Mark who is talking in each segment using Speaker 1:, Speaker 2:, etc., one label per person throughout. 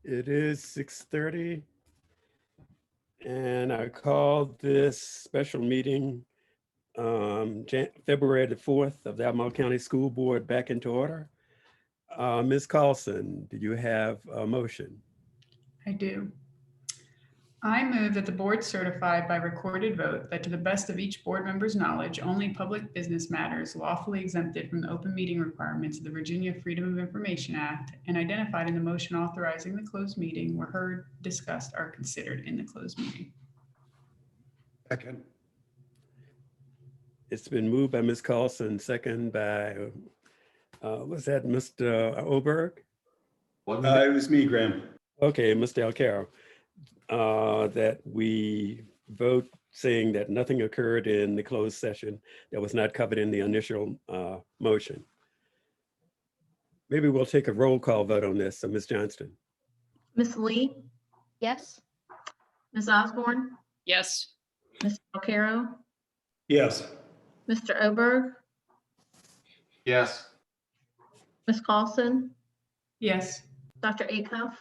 Speaker 1: It is 6:30, and I called this special meeting February the 4th of the Albemarle County School Board back into order. Ms. Carlson, do you have a motion?
Speaker 2: I do. I move that the board certify by recorded vote that to the best of each board member's knowledge, only public business matters lawfully exempted from the open meeting requirements of the Virginia Freedom of Information Act and identified in the motion authorizing the closed meeting were heard, discussed, or considered in the closed meeting.
Speaker 3: Second.
Speaker 1: It's been moved by Ms. Carlson, second by, was that Mr. Oberg?
Speaker 3: It was me, Graham.
Speaker 1: Okay, Mr. Alcaro, that we vote saying that nothing occurred in the closed session that was not covered in the initial motion. Maybe we'll take a roll call vote on this. So Ms. Johnston.
Speaker 4: Ms. Lee,
Speaker 5: Yes.
Speaker 4: Ms. Osborne,
Speaker 6: Yes.
Speaker 4: Mr. Alcaro,
Speaker 3: Yes.
Speaker 4: Mr. Oberg,
Speaker 3: Yes.
Speaker 4: Ms. Carlson,
Speaker 2: Yes.
Speaker 4: Dr. Acuff,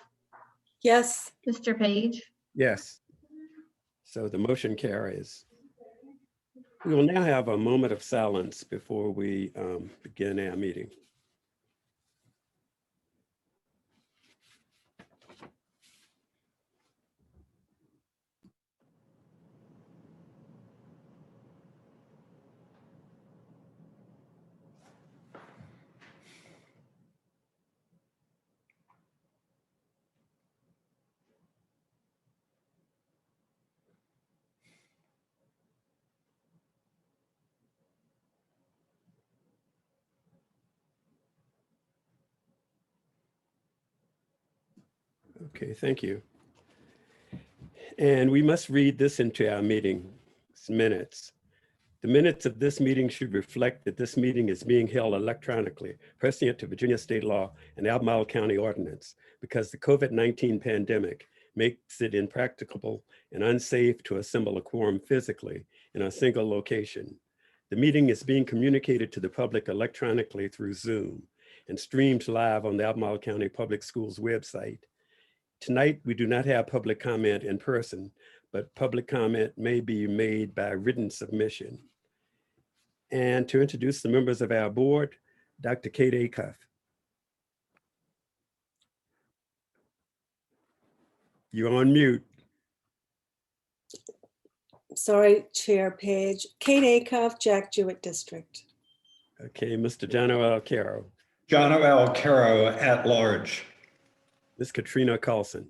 Speaker 5: Yes.
Speaker 4: Mr. Page.
Speaker 1: Yes. So the motion carries. We will now have a moment of silence before we begin our meeting. Okay, thank you. And we must read this into our meeting minutes. The minutes of this meeting should reflect that this meeting is being held electronically, pursuant to Virginia state law and Albemarle County ordinance, because the COVID-19 pandemic makes it impracticable and unsafe to assemble a quorum physically in a single location. The meeting is being communicated to the public electronically through Zoom and streamed live on the Albemarle County Public Schools website. Tonight, we do not have public comment in person, but public comment may be made by written submission. And to introduce the members of our board, Dr. Kate Acuff. You're on mute.
Speaker 5: Sorry, Chair Page. Kate Acuff, Jack Jewett District.
Speaker 1: Okay, Mr. Jono Alcaro.
Speaker 3: John Alcaro at large.
Speaker 1: Ms. Katrina Carlson.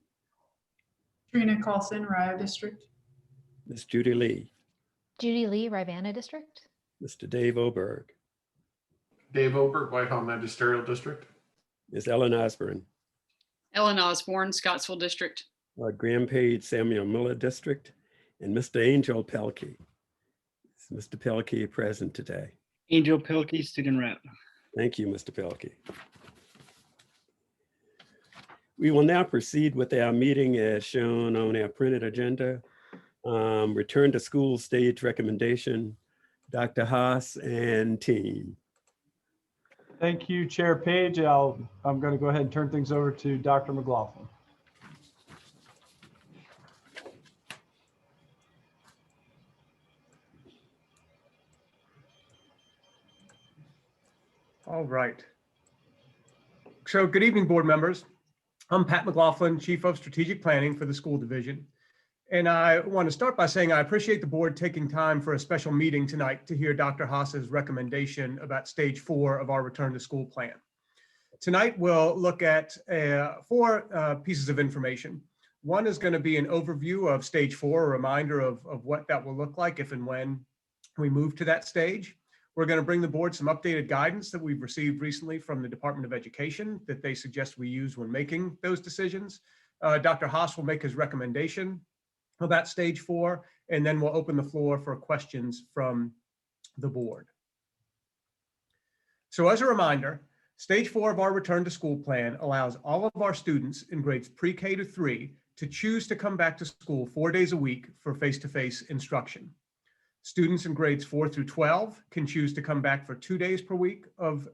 Speaker 2: Trina Carlson, Rio District.
Speaker 1: Ms. Judy Lee.
Speaker 5: Judy Lee, Rivanna District.
Speaker 1: Mr. Dave Oberg.
Speaker 7: Dave Oberg, Whitehall Magisterial District.
Speaker 1: Ms. Ellen Osborne.
Speaker 6: Ellen Osborne, Scottsville District.
Speaker 1: Graham Page, Samuel Miller District, and Mr. Angel Pelkey. Is Mr. Pelkey present today?
Speaker 8: Angel Pilkey, student rep.
Speaker 1: Thank you, Mr. Pelkey. We will now proceed with our meeting as shown on our printed agenda. Return to school stage recommendation, Dr. Haas and team.
Speaker 9: Thank you, Chair Page. I'm going to go ahead and turn things over to Dr. McLaughlin.
Speaker 10: All right. So good evening, board members. I'm Pat McLaughlin, Chief of Strategic Planning for the School Division. And I want to start by saying I appreciate the board taking time for a special meeting tonight to hear Dr. Haas's recommendation about stage 4 of our return to school plan. Tonight, we'll look at 4 pieces of information. One is going to be an overview of stage 4, a reminder of what that will look like if and when we move to that stage. We're going to bring the board some updated guidance that we've received recently from the Department of Education that they suggest we use when making those decisions. Dr. Haas will make his recommendation about stage 4, and then we'll open the floor for questions from the board. So as a reminder, stage 4 of our return to school plan allows all of our students in grades pre-K to 3 to choose to come back to school 4 days a week for face-to-face instruction. Students in grades 4 through 12 can choose to come back for 2 days per week of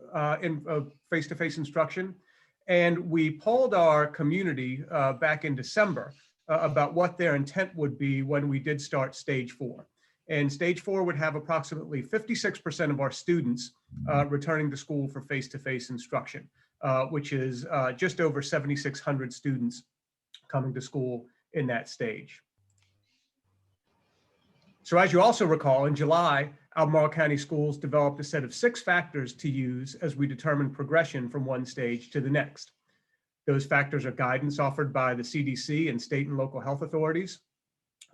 Speaker 10: face-to-face instruction. And we polled our community back in December about what their intent would be when we did start stage 4. And stage 4 would have approximately 56% of our students returning to school for face-to-face instruction, which is just over 7,600 students coming to school in that stage. So as you also recall, in July, Albemarle County Schools developed a set of 6 factors to use as we determine progression from one stage to the next. Those factors are guidance offered by the CDC and state and local health authorities,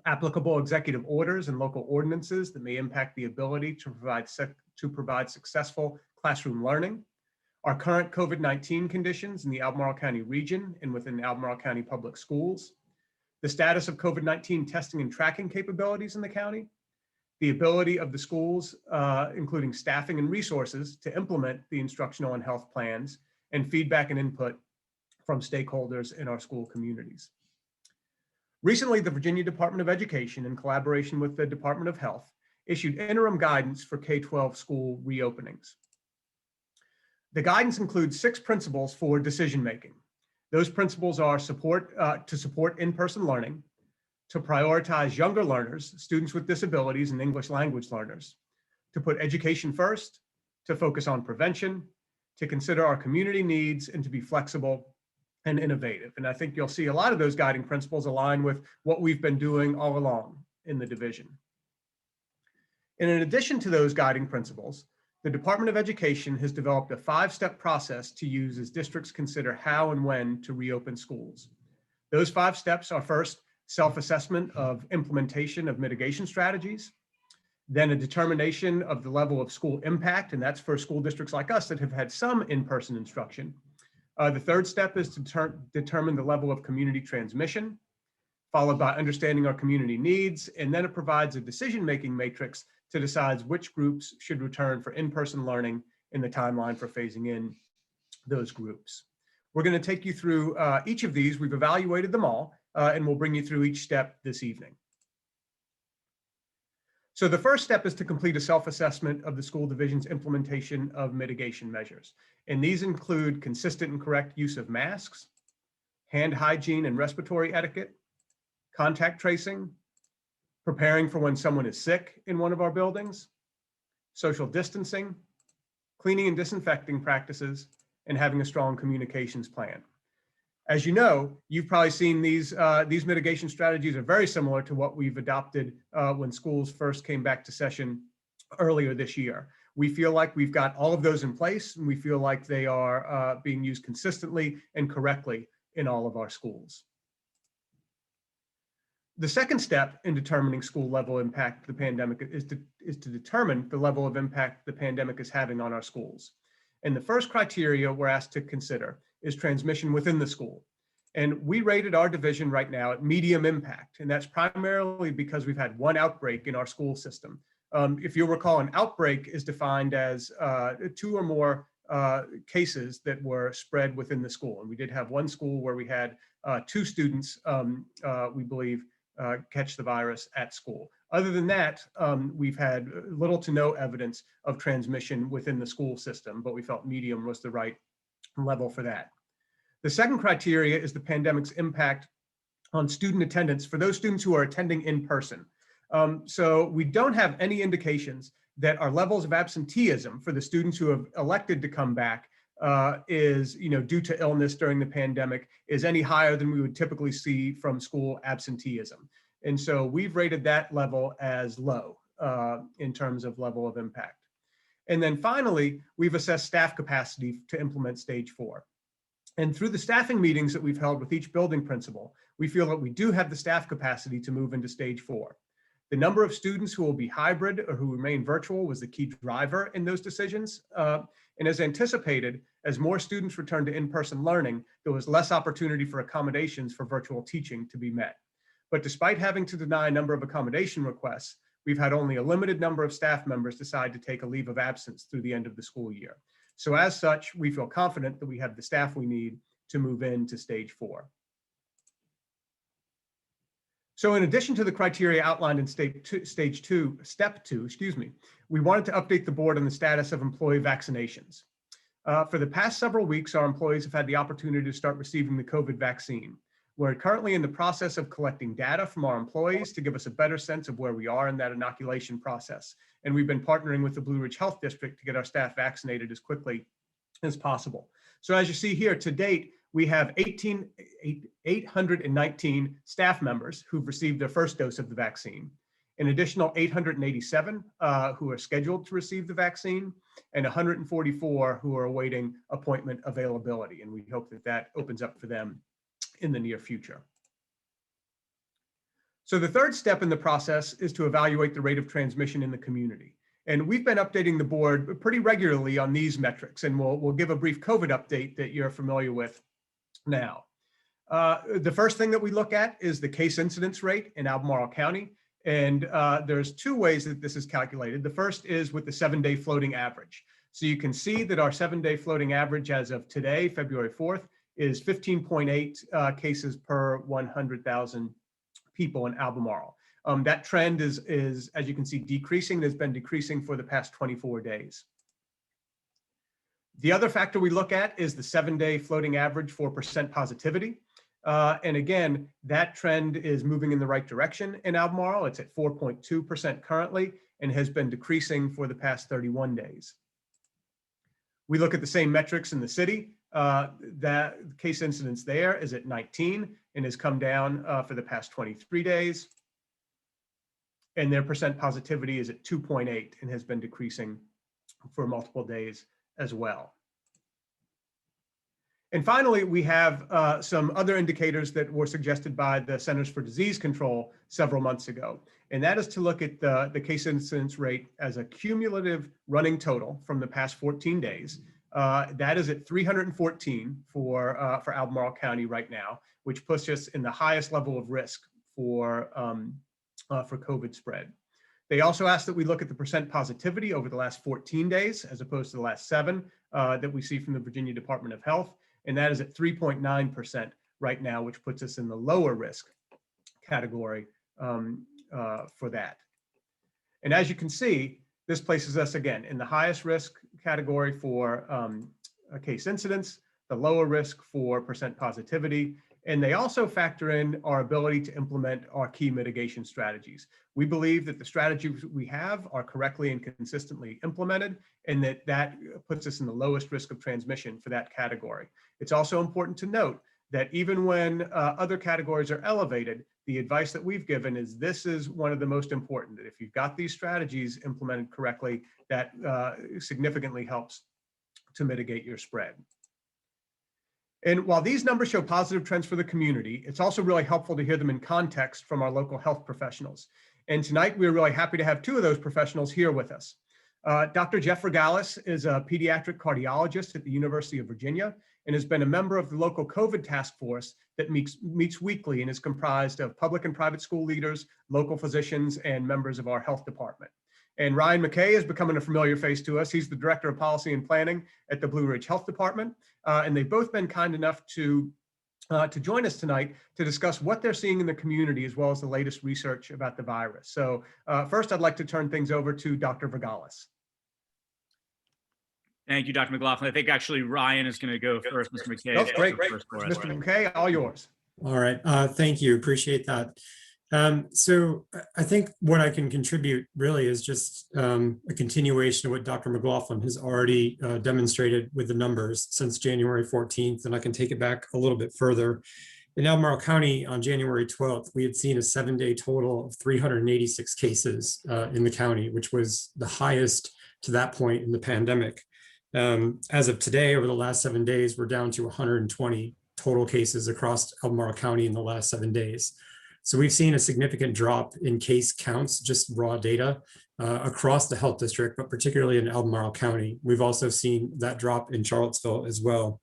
Speaker 10: applicable executive orders and local ordinances that may impact the ability to provide successful classroom learning, our current COVID-19 conditions in the Albemarle County region and within Albemarle County Public Schools, the status of COVID-19 testing and tracking capabilities in the county, the ability of the schools, including staffing and resources, to implement the instructional and health plans, and feedback and input from stakeholders in our school communities. Recently, the Virginia Department of Education, in collaboration with the Department of Health, issued interim guidance for K-12 school reopenings. The guidance includes 6 principles for decision-making. Those principles are to support in-person learning, to prioritize younger learners, students with disabilities and English language learners, to put education first, to focus on prevention, to consider our community needs, and to be flexible and innovative. And I think you'll see a lot of those guiding principles align with what we've been doing all along in the division. And in addition to those guiding principles, the Department of Education has developed a 5-step process to use as districts consider how and when to reopen schools. Those 5 steps are: first, self-assessment of implementation of mitigation strategies, then a determination of the level of school impact, and that's for school districts like us that have had some in-person instruction. The 3rd step is to determine the level of community transmission, followed by understanding our community needs, and then it provides a decision-making matrix to decide which groups should return for in-person learning and the timeline for phasing in those groups. We're going to take you through each of these. We've evaluated them all, and we'll bring you through each step this evening. So the first step is to complete a self-assessment of the school division's implementation of mitigation measures. And these include consistent and correct use of masks, hand hygiene and respiratory etiquette, contact tracing, preparing for when someone is sick in one of our buildings, social distancing, cleaning and disinfecting practices, and having a strong communications plan. As you know, you've probably seen these mitigation strategies are very similar to what we've adopted when schools first came back to session earlier this year. We feel like we've got all of those in place, and we feel like they are being used consistently and correctly in all of our schools. The second step in determining school level impact of the pandemic is to determine the level of impact the pandemic is having on our schools. And the first criteria we're asked to consider is transmission within the school. And we rated our division right now at medium impact. And that's primarily because we've had one outbreak in our school system. If you'll recall, an outbreak is defined as 2 or more cases that were spread within the school. And we did have one school where we had 2 students, we believe, catch the virus at school. Other than that, we've had little to no evidence of transmission within the school system, but we felt medium was the right level for that. The second criteria is the pandemic's impact on student attendance for those students who are attending in person. So we don't have any indications that our levels of absenteeism for the students who have elected to come back is, due to illness during the pandemic, is any higher than we would typically see from school absenteeism. And so we've rated that level as low in terms of level of impact. And then finally, we've assessed staff capacity to implement stage 4. And through the staffing meetings that we've held with each building principal, we feel that we do have the staff capacity to move into stage 4. The number of students who will be hybrid or who remain virtual was the key driver in those decisions. And as anticipated, as more students returned to in-person learning, there was less opportunity for accommodations for virtual teaching to be met. But despite having to deny a number of accommodation requests, we've had only a limited number of staff members decide to take a leave of absence through the end of the school year. So as such, we feel confident that we have the staff we need to move into stage 4. So in addition to the criteria outlined in step 2, we wanted to update the board on the status of employee vaccinations. For the past several weeks, our employees have had the opportunity to start receiving the COVID vaccine. We're currently in the process of collecting data from our employees to give us a better sense of where we are in that inoculation process. And we've been partnering with the Blue Ridge Health District to get our staff vaccinated as quickly as possible. So as you see here, to date, we have 819 staff members who've received their first dose of the vaccine, an additional 887 who are scheduled to receive the vaccine, and 144 who are awaiting appointment availability. And we hope that that opens up for them in the near future. So the third step in the process is to evaluate the rate of transmission in the community. And we've been updating the board pretty regularly on these metrics, and we'll give a brief COVID update that you're familiar with now. The first thing that we look at is the case incidence rate in Albemarle County. And there's two ways that this is calculated. The first is with the 7-day floating average. So you can see that our 7-day floating average as of today, February 4th, is 15.8 cases per 100,000 people in Albemarle. That trend is, as you can see, decreasing. Has been decreasing for the past 24 days. The other factor we look at is the 7-day floating average for percent positivity. And again, that trend is moving in the right direction in Albemarle. It's at 4.2% currently and has been decreasing for the past 31 days. We look at the same metrics in the city. That case incidence there is at 19 and has come down for the past 23 days. And their percent positivity is at 2.8 and has been decreasing for multiple days as well. And finally, we have some other indicators that were suggested by the Centers for Disease Control several months ago. And that is to look at the case incidence rate as a cumulative running total from the past 14 days. That is at 314 for Albemarle County right now, which puts us in the highest level of risk for COVID spread. They also asked that we look at the percent positivity over the last 14 days, as opposed to the last 7 that we see from the Virginia Department of Health. And that is at 3.9% right now, which puts us in the lower risk category for that. And as you can see, this places us again in the highest risk category for a case incidence, the lower risk for percent positivity. And they also factor in our ability to implement our key mitigation strategies. We believe that the strategies we have are correctly and consistently implemented, and that puts us in the lowest risk of transmission for that category. It's also important to note that even when other categories are elevated, the advice that we've given is this is one of the most important, that if you've got these strategies implemented correctly, that significantly helps to mitigate your spread. And while these numbers show positive trends for the community, it's also really helpful to hear them in context from our local health professionals. And tonight, we're really happy to have 2 of those professionals here with us. Dr. Jeff Regalis is a pediatric cardiologist at the University of Virginia and has been a member of the local COVID task force that meets weekly and is comprised of public and private school leaders, local physicians, and members of our health department. And Ryan McKay is becoming a familiar face to us. He's the Director of Policy and Planning at the Blue Ridge Health Department. And they've both been kind enough to join us tonight to discuss what they're seeing in the community, as well as the latest research about the virus. So first, I'd like to turn things over to Dr. Regalis.
Speaker 11: Thank you, Dr. McLaughlin. I think actually Ryan is going to go first. Mr. McKay.
Speaker 10: Oh, great. Mr. McKay, all yours.
Speaker 12: All right. Thank you. Appreciate that. So I think what I can contribute really is just a continuation of what Dr. McLaughlin has already demonstrated with the numbers since January 14th, and I can take it back a little bit further. In Albemarle County on January 12th, we had seen a 7-day total of 386 cases in the county, which was the highest to that point in the pandemic. As of today, over the last 7 days, we're down to 120 total cases across Albemarle County in the last 7 days. So we've seen a significant drop in case counts, just raw data across the health district, but particularly in Albemarle County. We've also seen that drop in Charlottesville as well.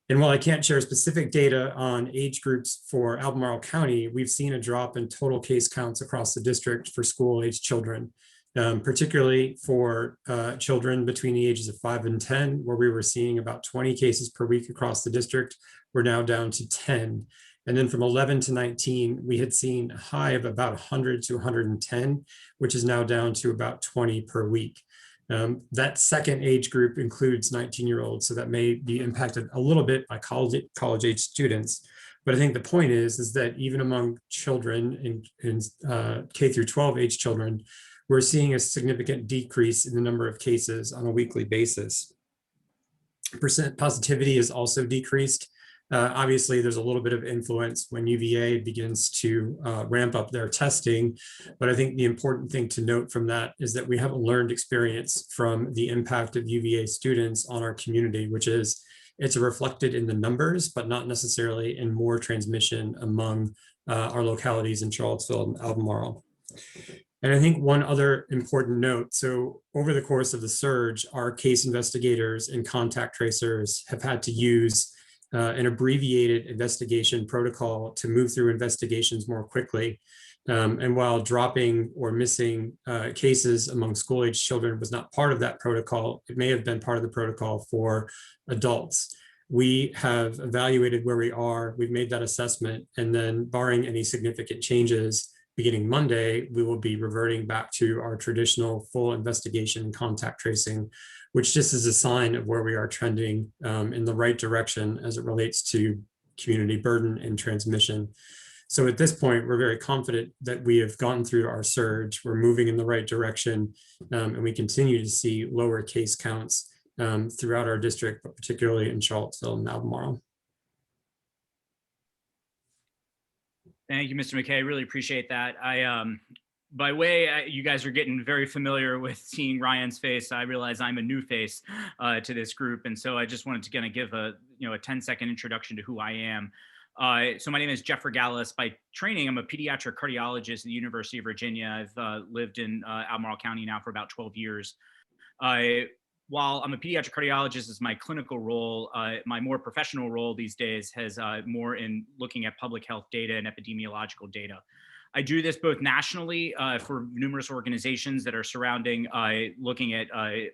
Speaker 12: And while I can't share specific data on age groups for Albemarle County, we've seen a drop in total case counts across the district for school-age children, particularly for children between the ages of 5 and 10, where we were seeing about 20 cases per week across the district. We're now down to 10. And then from 11 to 19, we had seen a high of about 100 to 110, which is now down to about 20 per week. That second age group includes 19-year-olds, so that may be impacted a little bit by college age students. But I think the point is that even among children in K through 12 age children, we're seeing a significant decrease in the number of cases on a weekly basis. Percent positivity is also decreased. Obviously, there's a little bit of influence when UVA begins to ramp up their testing. But I think the important thing to note from that is that we have a learned experience from the impact of UVA students on our community, which is it's reflected in the numbers, but not necessarily in more transmission among our localities in Charlottesville and Albemarle. And I think one other important note, so over the course of the surge, our case investigators and contact tracers have had to use an abbreviated investigation protocol to move through investigations more quickly. And while dropping or missing cases among school-age children was not part of that protocol, it may have been part of the protocol for adults. We have evaluated where we are, we've made that assessment, and then barring any significant changes, beginning Monday, we will be reverting back to our traditional full investigation and contact tracing, which just is a sign of where we are trending in the right direction as it relates to community burden and transmission. So at this point, we're very confident that we have gone through our surge, we're moving in the right direction, and we continue to see lower case counts throughout our district, but particularly in Charlottesville and Albemarle.
Speaker 11: Thank you, Mr. McKay. Really appreciate that. By way, you guys are getting very familiar with seeing Ryan's face. I realize I'm a new face to this group. And so I just wanted to kind of give a 10-second introduction to who I am. So my name is Jeff Regalis. By training, I'm a pediatric cardiologist at the University of Virginia. I've lived in Albemarle County now for about 12 years. While I'm a pediatric cardiologist is my clinical role, my more professional role these days has more in looking at public health data and epidemiological data. I do this both nationally for numerous organizations that are surrounding looking at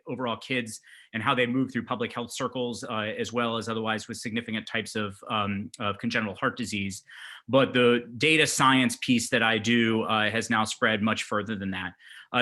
Speaker 11: overall kids and how they move through public health circles, as well as otherwise with significant types of congenital heart disease. But the data science piece that I do has now spread much further than that.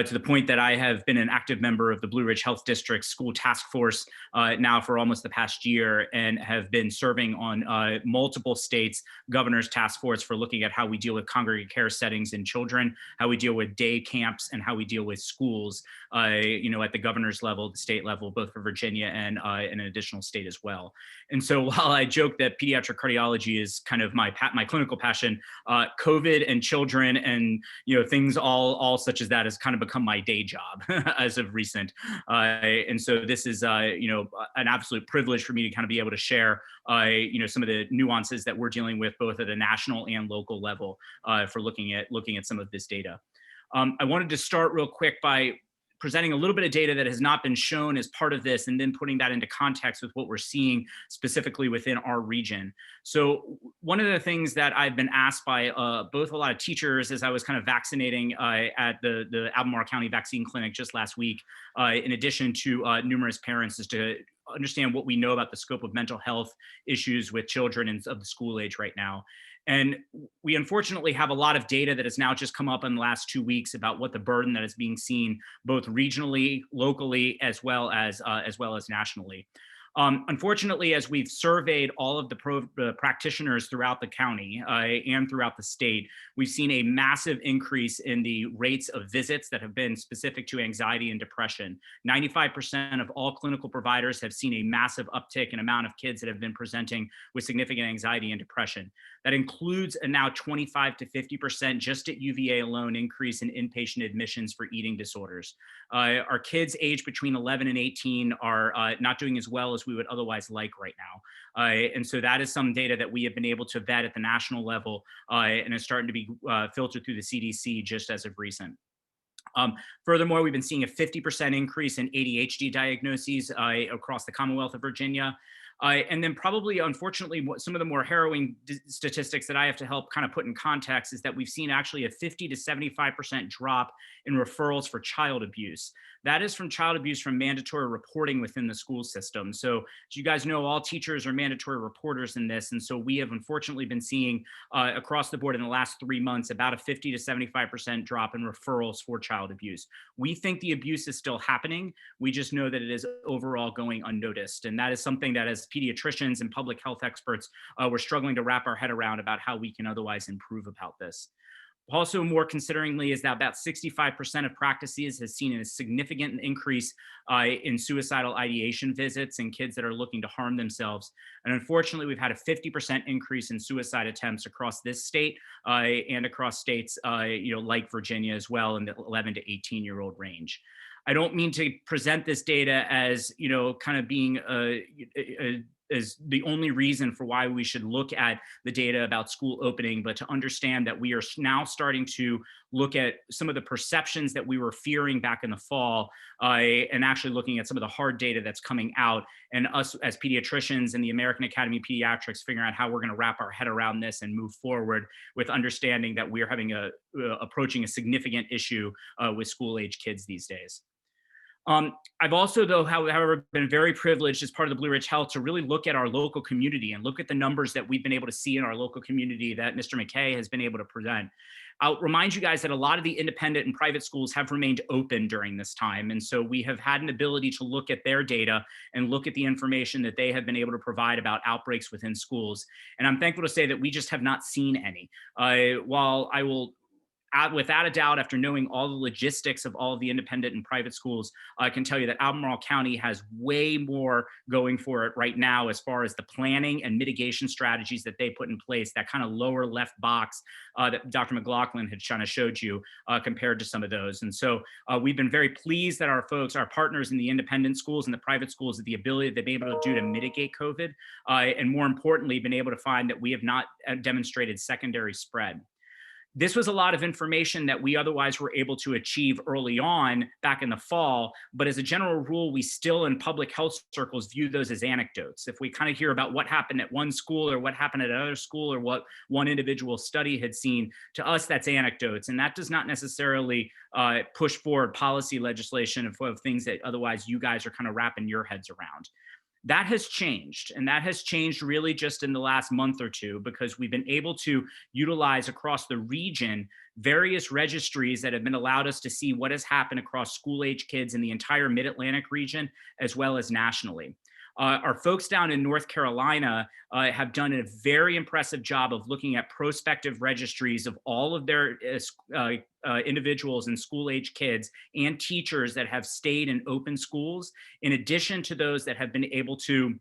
Speaker 11: To the point that I have been an active member of the Blue Ridge Health District School Task Force now for almost the past year, and have been serving on multiple states' governor's task force for looking at how we deal with congregate care settings in children, how we deal with day camps, and how we deal with schools, at the governor's level, the state level, both for Virginia and an additional state as well. And so while I joke that pediatric cardiology is kind of my clinical passion, COVID and children and things all such as that has kind of become my day job as of recent. And so this is an absolute privilege for me to kind of be able to share some of the nuances that we're dealing with both at a national and local level for looking at some of this data. I wanted to start real quick by presenting a little bit of data that has not been shown as part of this, and then putting that into context with what we're seeing specifically within our region. So one of the things that I've been asked by both a lot of teachers as I was kind of vaccinating at the Albemarle County Vaccine Clinic just last week, in addition to numerous parents, is to understand what we know about the scope of mental health issues with children of the school age right now. And we unfortunately have a lot of data that has now just come up in the last 2 weeks about what the burden that is being seen both regionally, locally, as well as nationally. Unfortunately, as we've surveyed all of the practitioners throughout the county and throughout the state, we've seen a massive increase in the rates of visits that have been specific to anxiety and depression. 95% of all clinical providers have seen a massive uptick in amount of kids that have been presenting with significant anxiety and depression. That includes a now 25 to 50% just at UVA alone increase in inpatient admissions for eating disorders. Our kids aged between 11 and 18 are not doing as well as we would otherwise like right now. And so that is some data that we have been able to vet at the national level and is starting to be filtered through the CDC just as of recent. Furthermore, we've been seeing a 50% increase in ADHD diagnoses across the Commonwealth of Virginia. And then probably, unfortunately, some of the more harrowing statistics that I have to help kind of put in context is that we've seen actually a 50 to 75% drop in referrals for child abuse. That is from child abuse from mandatory reporting within the school system. So as you guys know, all teachers are mandatory reporters in this. And so we have unfortunately been seeing across the board in the last 3 months, about a 50 to 75% drop in referrals for child abuse. We think the abuse is still happening. We just know that it is overall going unnoticed. And that is something that as pediatricians and public health experts, we're struggling to wrap our head around about how we can otherwise improve about this. Also, more consideringly, is that about 65% of practices has seen a significant increase in suicidal ideation visits in kids that are looking to harm themselves. And unfortunately, we've had a 50% increase in suicide attempts across this state and across states, like Virginia as well, in the 11 to 18-year-old range. I don't mean to present this data as, kind of being is the only reason for why we should look at the data about school opening, but to understand that we are now starting to look at some of the perceptions that we were fearing back in the fall and actually looking at some of the hard data that's coming out, and us as pediatricians and the American Academy of Pediatrics figuring out how we're going to wrap our head around this and move forward with understanding that we're having approaching a significant issue with school age kids these days. I've also, though, however, been very privileged as part of the Blue Ridge Health to really look at our local community and look at the numbers that we've been able to see in our local community that Mr. McKay has been able to present. I'll remind you guys that a lot of the independent and private schools have remained open during this time. And so we have had an ability to look at their data and look at the information that they have been able to provide about outbreaks within schools. And I'm thankful to say that we just have not seen any. While I will, without a doubt, after knowing all the logistics of all of the independent and private schools, I can tell you that Albemarle County has way more going for it right now as far as the planning and mitigation strategies that they put in place, that kind of lower left box that Dr. McLaughlin had kind of showed you compared to some of those. And so we've been very pleased that our folks, our partners in the independent schools and the private schools, have the ability they've been able to do to mitigate COVID, and more importantly, been able to find that we have not demonstrated secondary spread. This was a lot of information that we otherwise were able to achieve early on back in the fall, but as a general rule, we still in public health circles view those as anecdotes. If we kind of hear about what happened at one school or what happened at another school or what one individual study had seen, to us, that's anecdotes. And that does not necessarily push forward policy legislation of things that otherwise you guys are kind of wrapping your heads around. That has changed, and that has changed really just in the last month or two, because we've been able to utilize across the region various registries that have been allowed us to see what has happened across school-age kids in the entire Mid-Atlantic region, as well as nationally. Our folks down in North Carolina have done a very impressive job of looking at prospective registries of all of their individuals and school-age kids and teachers that have stayed in open schools, in addition to those that have been able to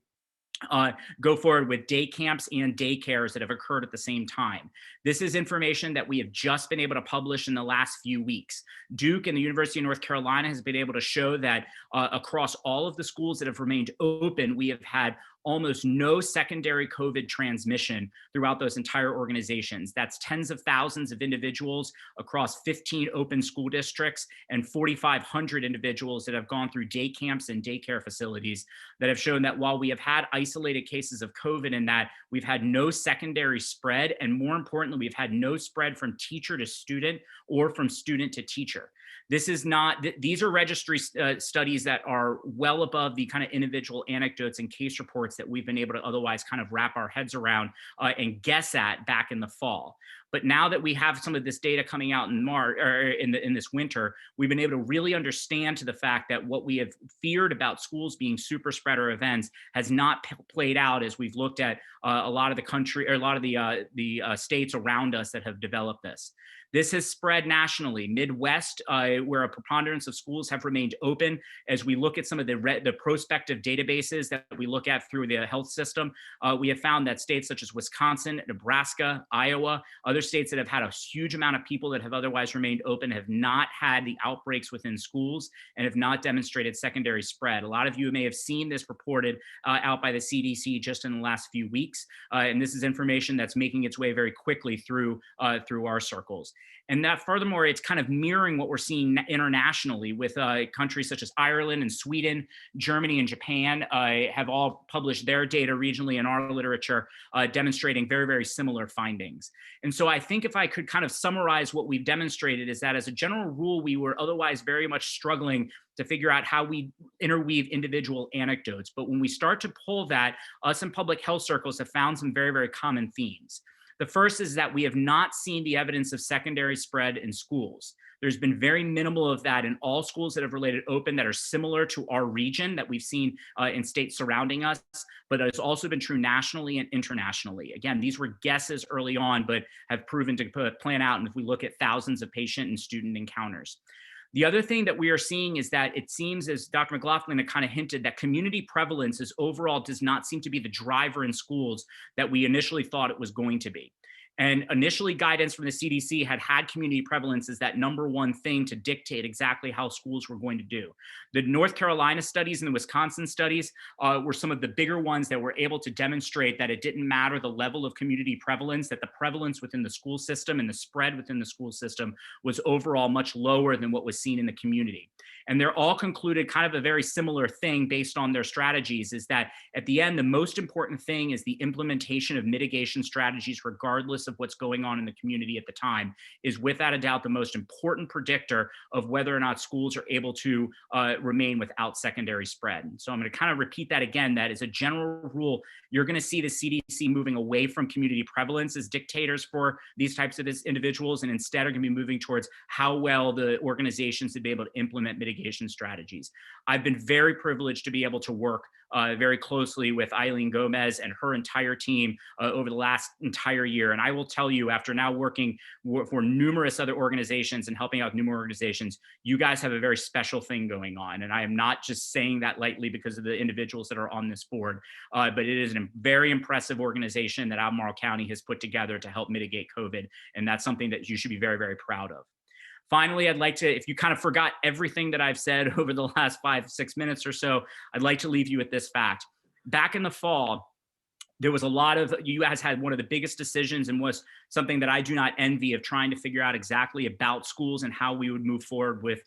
Speaker 11: go forward with day camps and daycares that have occurred at the same time. This is information that we have just been able to publish in the last few weeks. Duke and the University of North Carolina has been able to show that across all of the schools that have remained open, we have had almost no secondary COVID transmission throughout those entire organizations. That's tens of thousands of individuals across 15 open school districts and 4,500 individuals that have gone through day camps and daycare facilities that have shown that while we have had isolated cases of COVID in that, we've had no secondary spread, and more importantly, we've had no spread from teacher to student or from student to teacher. This is not, these are registry studies that are well above the kind of individual anecdotes and case reports that we've been able to otherwise kind of wrap our heads around and guess at back in the fall. But now that we have some of this data coming out in March or in this winter, we've been able to really understand to the fact that what we have feared about schools being super spreader events has not played out as we've looked at a lot of the country or a lot of the states around us that have developed this. This has spread nationally. Midwest, where a preponderance of schools have remained open, as we look at some of the prospective databases that we look at through the health system, we have found that states such as Wisconsin, Nebraska, Iowa, other Other states that have had a huge amount of people that have otherwise remained open have not had the outbreaks within schools and have not demonstrated secondary spread. A lot of you may have seen this reported out by the CDC just in the last few weeks. And this is information that's making its way very quickly through our circles. And that furthermore, it's kind of mirroring what we're seeing internationally with countries such as Ireland and Sweden, Germany and Japan have all published their data regionally in our literature, demonstrating very, very similar findings. And so I think if I could kind of summarize what we've demonstrated is that as a general rule, we were otherwise very much struggling to figure out how we interweave individual anecdotes. But when we start to pull that, us in public health circles have found some very, very common themes. The first is that we have not seen the evidence of secondary spread in schools. There's been very minimal of that in all schools that have related open that are similar to our region that we've seen in states surrounding us, but it's also been true nationally and internationally. Again, these were guesses early on, but have proven to plan out. And if we look at thousands of patient and student encounters. The other thing that we are seeing is that it seems, as Dr. McLaughlin had kind of hinted, that community prevalence is overall does not seem to be the driver in schools that we initially thought it was going to be. And initially guidance from the CDC had community prevalence as that number one thing to dictate exactly how schools were going to do. The North Carolina studies and the Wisconsin studies were some of the bigger ones that were able to demonstrate that it didn't matter the level of community prevalence, that the prevalence within the school system and the spread within the school system was overall much lower than what was seen in the community. And they're all concluded kind of a very similar thing based on their strategies, is that at the end, the most important thing is the implementation of mitigation strategies, regardless of what's going on in the community at the time, is without a doubt the most important predictor of whether or not schools are able to remain without secondary spread. So I'm going to kind of repeat that again, that as a general rule, you're going to see the CDC moving away from community prevalence as dictators for these types of individuals, and instead are going to be moving towards how well the organizations would be able to implement mitigation strategies. I've been very privileged to be able to work very closely with Eileen Gomez and her entire team over the last entire year. And I will tell you, after now working for numerous other organizations and helping out numerous organizations, you guys have a very special thing going on. And I am not just saying that lightly because of the individuals that are on this board, but it is a very impressive organization that Albemarle County has put together to help mitigate COVID. And that's something that you should be very, very proud of. Finally, I'd like to, if you kind of forgot everything that I've said over the last 5-6 minutes or so, I'd like to leave you with this fact. Back in the fall, there was a lot of, you guys had one of the biggest decisions and was something that I do not envy, of trying to figure out exactly about schools and how we would move forward with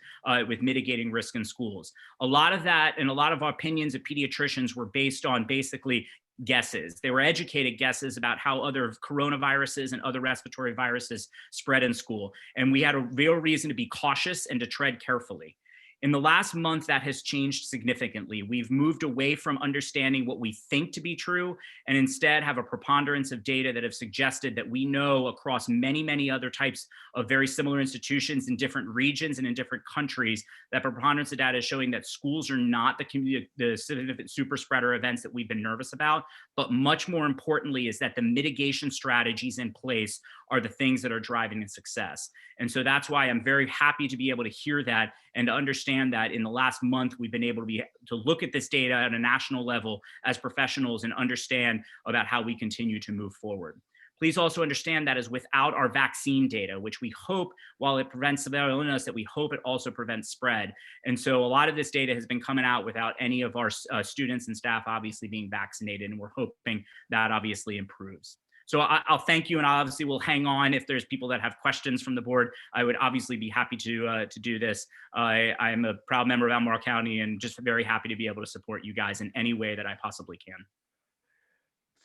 Speaker 11: mitigating risk in schools. A lot of that and a lot of our opinions of pediatricians were based on basically guesses. They were educated guesses about how other coronaviruses and other respiratory viruses spread in school. And we had a real reason to be cautious and to tread carefully. In the last month, that has changed significantly. We've moved away from understanding what we think to be true, and instead have a preponderance of data that have suggested that we know across many, many other types of very similar institutions in different regions and in different countries, that preponderance of data is showing that schools are not the significant super spreader events that we've been nervous about, but much more importantly is that the mitigation strategies in place are the things that are driving the success. And so that's why I'm very happy to be able to hear that and to understand that in the last month, we've been able to look at this data at a national level as professionals and understand about how we continue to move forward. Please also understand that as without our vaccine data, which we hope, while it prevents severe illness, that we hope it also prevents spread. And so a lot of this data has been coming out without any of our students and staff obviously being vaccinated, and we're hoping that obviously improves. So I'll thank you, and I obviously will hang on if there's people that have questions from the board. I would obviously be happy to do this. I'm a proud member of Albemarle County and just very happy to be able to support you guys in any way that I possibly can.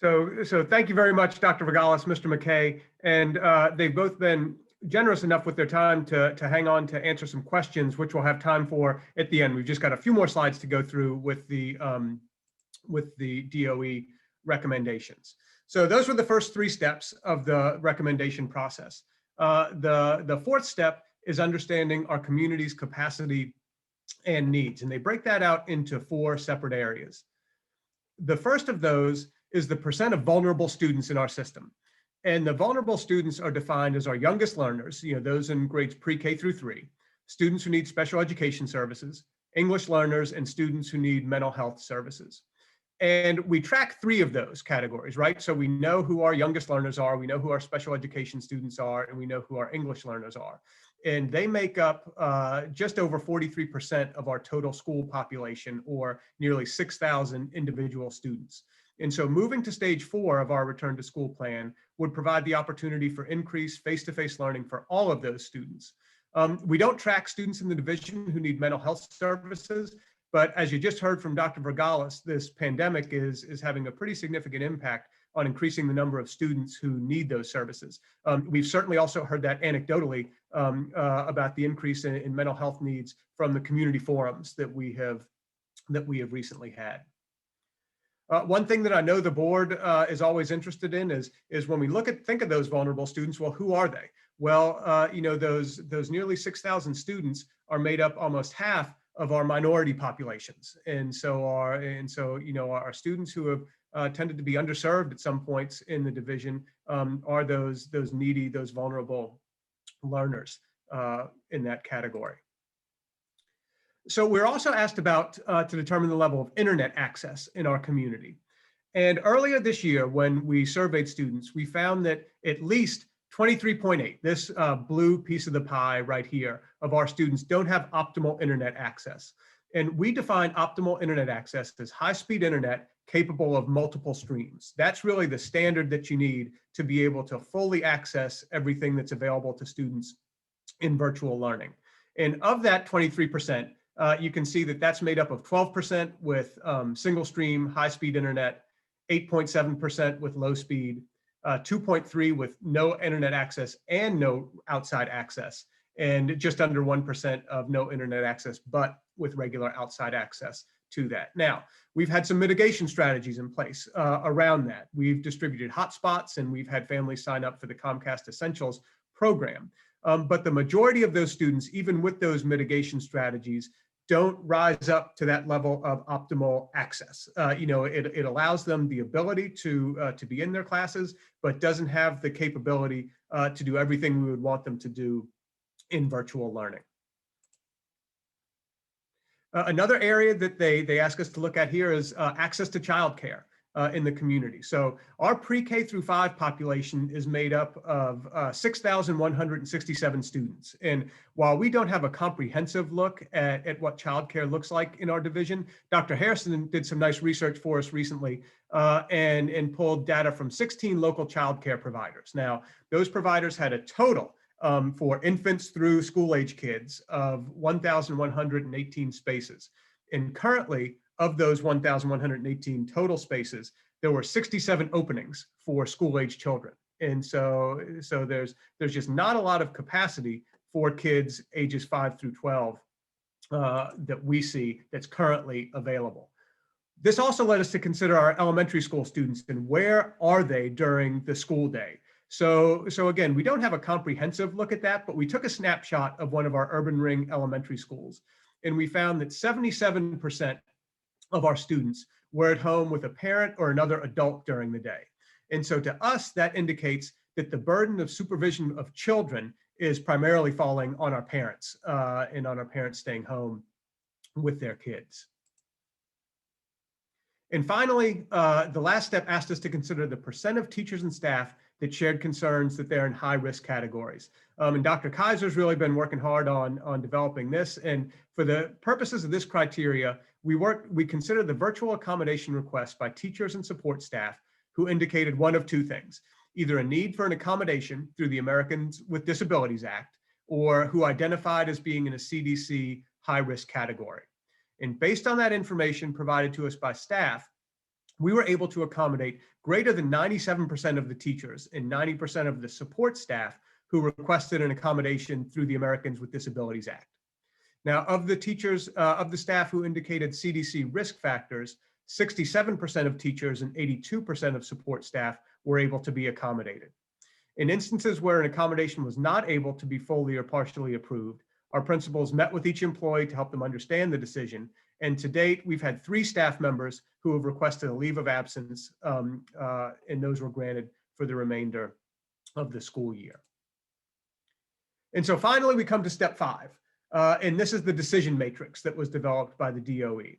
Speaker 10: So thank you very much, Dr. Vigalis, Mr. McKay, and they've both been generous enough with their time to hang on to answer some questions, which we'll have time for at the end. We've just got a few more slides to go through with the DOE recommendations. So those were the first 3 steps of the recommendation process. The fourth step is understanding our community's capacity and needs, and they break that out into 4 separate areas. The first of those is the percent of vulnerable students in our system. And the vulnerable students are defined as our youngest learners, those in grades pre-K through 3, students who need special education services, English learners, and students who need mental health services. And we track 3 of those categories, right? So we know who our youngest learners are, we know who our special education students are, and we know who our English learners are. And they make up just over 43% of our total school population, or nearly 6,000 individual students. And so moving to stage 4 of our return to school plan would provide the opportunity for increased face-to-face learning for all of those students. We don't track students in the division who need mental health services, but as you just heard from Dr. Vergalis, this pandemic is having a pretty significant impact on increasing the number of students who need those services. We've certainly also heard that anecdotally about the increase in mental health needs from the community forums that we have recently had. One thing that I know the board is always interested in is when we think of those vulnerable students, well, who are they? Well, you know, those nearly 6,000 students are made up almost half of our minority populations. And so you know, our students who have tended to be underserved at some points in the division are those needy, those vulnerable learners in that category. So we're also asked about to determine the level of internet access in our community. And earlier this year, when we surveyed students, we found that at least 23.8, this blue piece of the pie right here, of our students don't have optimal internet access. And we define optimal internet access as high-speed internet capable of multiple streams. That's really the standard that you need to be able to fully access everything that's available to students in virtual learning. And of that 23%, you can see that that's made up of 12% with single stream high-speed internet, 8.7% with low speed, 2.3% with no internet access and no outside access, and just under 1% of no internet access, but with regular outside access to that. Now, we've had some mitigation strategies in place around that. We've distributed hotspots and we've had families sign up for the Comcast Essentials program. But the majority of those students, even with those mitigation strategies, don't rise up to that level of optimal access. You know, it allows them the ability to be in their classes, but doesn't have the capability to do everything we would want them to do in virtual learning. Another area that they ask us to look at here is access to childcare in the community. So our pre-K through 5 population is made up of 6,167 students. And while we don't have a comprehensive look at what childcare looks like in our division, Dr. Harrison did some nice research for us recently and pulled data from 16 local childcare providers. Now, those providers had a total for infants through school-age kids of 1,118 spaces. And currently, of those 1,118 total spaces, there were 67 openings for school-age children. And so there's just not a lot of capacity for kids ages 5 through 12 that we see that's currently available. This also led us to consider our elementary school students and where are they during the school day. So again, we don't have a comprehensive look at that, but we took a snapshot of one of our urban ring elementary schools, and we found that 77% of our students were at home with a parent or another adult during the day. And so to us, that indicates that the burden of supervision of children is primarily falling on our parents and on our parents staying home with their kids. And finally, the last step asked us to consider the percent of teachers and staff that shared concerns that they're in high risk categories. And Dr. Kaiser's really been working hard on developing this. And for the purposes of this criteria, we consider the virtual accommodation request by teachers and support staff who indicated one of two things: either a need for an accommodation through the Americans with Disabilities Act, or who identified as being in a CDC high risk category. And based on that information provided to us by staff, we were able to accommodate greater than 97% of the teachers and 90% of the support staff who requested an accommodation through the Americans with Disabilities Act. Now, of the teachers, of the staff who indicated CDC risk factors, 67% of teachers and 82% of support staff were able to be accommodated. In instances where an accommodation was not able to be fully or partially approved, our principals met with each employee to help them understand the decision. And to date, we've had 3 staff members who have requested a leave of absence, and those were granted for the remainder of the school year. And so finally, we come to step 5. And this is the decision matrix that was developed by the DOE.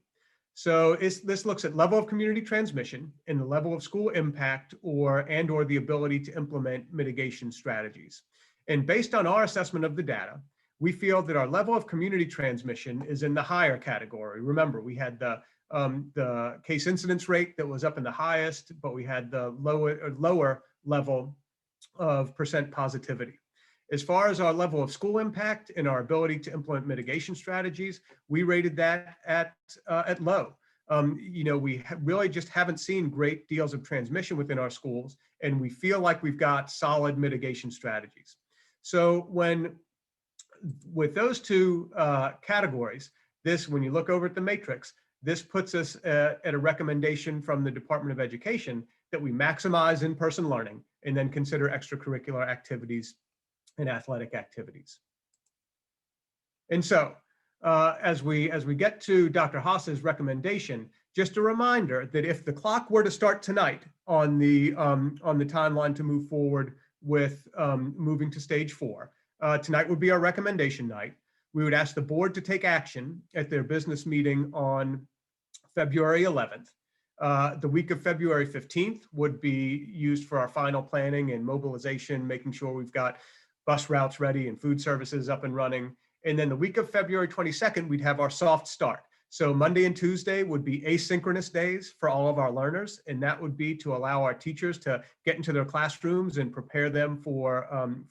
Speaker 10: So this looks at level of community transmission and the level of school impact or the ability to implement mitigation strategies. And based on our assessment of the data, we feel that our level of community transmission is in the higher category. Remember, we had the case incidence rate that was up in the highest, but we had the lower level of percent positivity. As far as our level of school impact and our ability to implement mitigation strategies, we rated that at low. We really just haven't seen great deals of transmission within our schools, and we feel like we've got solid mitigation strategies. So with those two categories, when you look over at the matrix, this puts us at a recommendation from the Department of Education that we maximize in-person learning and then consider extracurricular activities and athletic activities. And so as we get to Dr. Haas's recommendation, just a reminder that if the clock were to start tonight on the timeline to move forward with moving to stage 4, tonight would be our recommendation night. We would ask the board to take action at their business meeting on February 11th. The week of February 15th would be used for our final planning and mobilization, making sure we've got bus routes ready and food services up and running. And then the week of February 22nd, we'd have our soft start. So Monday and Tuesday would be asynchronous days for all of our learners. And that would be to allow our teachers to get into their classrooms and prepare them for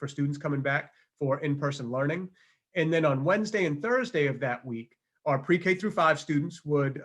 Speaker 10: students coming back for in-person learning. And then on Wednesday and Thursday of that week, our pre-K through 5 students would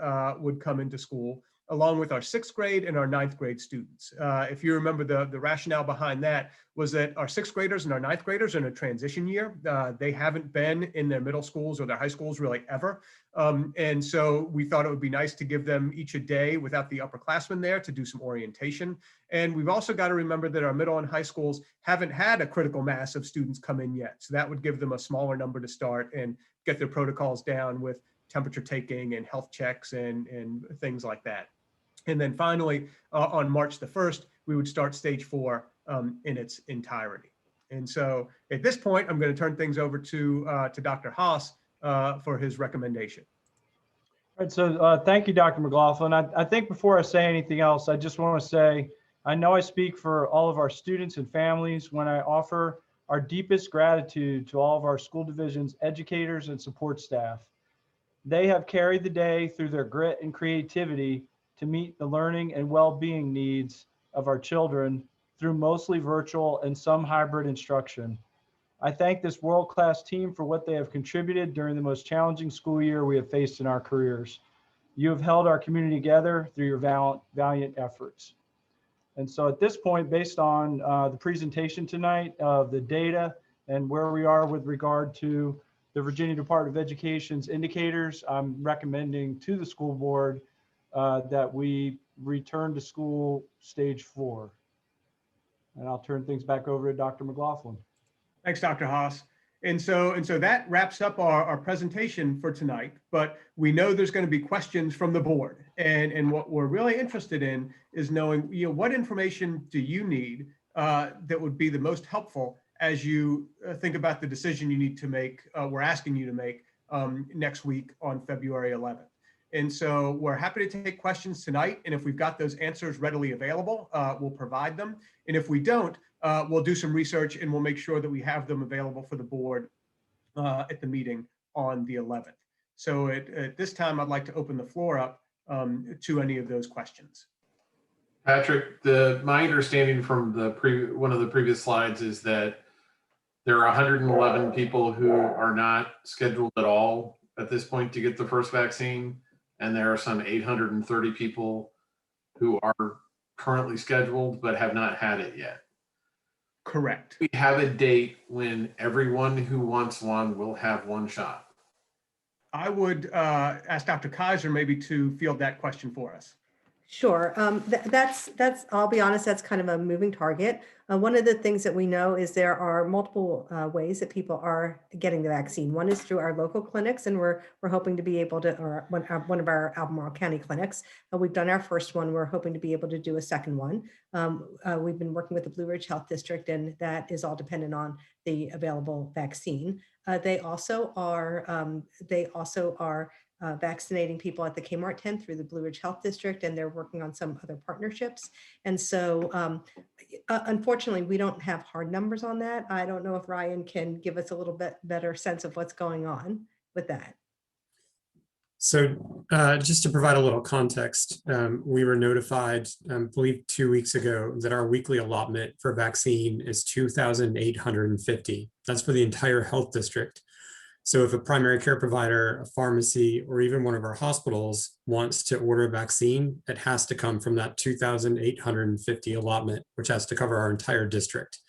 Speaker 10: come into school, along with our 6th grade and our 9th grade students. If you remember, the rationale behind that was that our 6th graders and our 9th graders are in a transition year. They haven't been in their middle schools or their high schools really ever. And so we thought it would be nice to give them each a day without the upperclassmen there to do some orientation. And we've also got to remember that our middle and high schools haven't had a critical mass of students come in yet. So that would give them a smaller number to start and get their protocols down with temperature taking and health checks and things like that. And then finally, on March the 1st, we would start stage 4 in its entirety. And so at this point, I'm going to turn things over to Dr. Haas for his recommendation.
Speaker 9: All right, so thank you, Dr. McLaughlin. I think before I say anything else, I just want to say, I know I speak for all of our students and families when I offer our deepest gratitude to all of our school divisions, educators, and support staff. They have carried the day through their grit and creativity to meet the learning and well-being needs of our children through mostly virtual and some hybrid instruction. I thank this world-class team for what they have contributed during the most challenging school year we have faced in our careers. You have held our community together through your valiant efforts. And so at this point, based on the presentation tonight of the data and where we are with regard to the Virginia Department of Education's indicators, I'm recommending to the school board that we return to school stage 4. And I'll turn things back over to Dr. McLaughlin.
Speaker 10: Thanks, Dr. Haas. And so that wraps up our presentation for tonight, but we know there's going to be questions from the board. And what we're really interested in is knowing, what information do you need that would be the most helpful as you think about the decision you need to make, we're asking you to make next week on February 11th. And so we're happy to take questions tonight. And if we've got those answers readily available, we'll provide them. And if we don't, we'll do some research and we'll make sure that we have them available for the board at the meeting on the 11th. So at this time, I'd like to open the floor up to any of those questions.
Speaker 7: Patrick, my understanding from one of the previous slides is that there are 111 people who are not scheduled at all at this point to get the first vaccine. And there are some 830 people who are currently scheduled but have not had it yet.
Speaker 10: Correct.
Speaker 7: We have a date when everyone who wants one will have one shot.
Speaker 10: I would ask Dr. Kaiser maybe to field that question for us.
Speaker 13: Sure. That's, I'll be honest, that's kind of a moving target. One of the things that we know is there are multiple ways that people are getting the vaccine. One is through our local clinics, and we're hoping to be able to, or one of our Albemarle County clinics. We've done our first one. We're hoping to be able to do a second one. We've been working with the Blue Ridge Health District, and that is all dependent on the available vaccine. They also are vaccinating people at the Kmart tent through the Blue Ridge Health District, and they're working on some other partnerships. And so unfortunately, we don't have hard numbers on that. I don't know if Ryan can give us a little bit better sense of what's going on with that.
Speaker 12: So just to provide a little context, we were notified, I believe 2 weeks ago, that our weekly allotment for vaccine is 2,850. That's for the entire health district. So if a primary care provider, a pharmacy, or even one of our hospitals wants to order a vaccine, it has to come from that 2,850 allotment, which has to cover our entire district.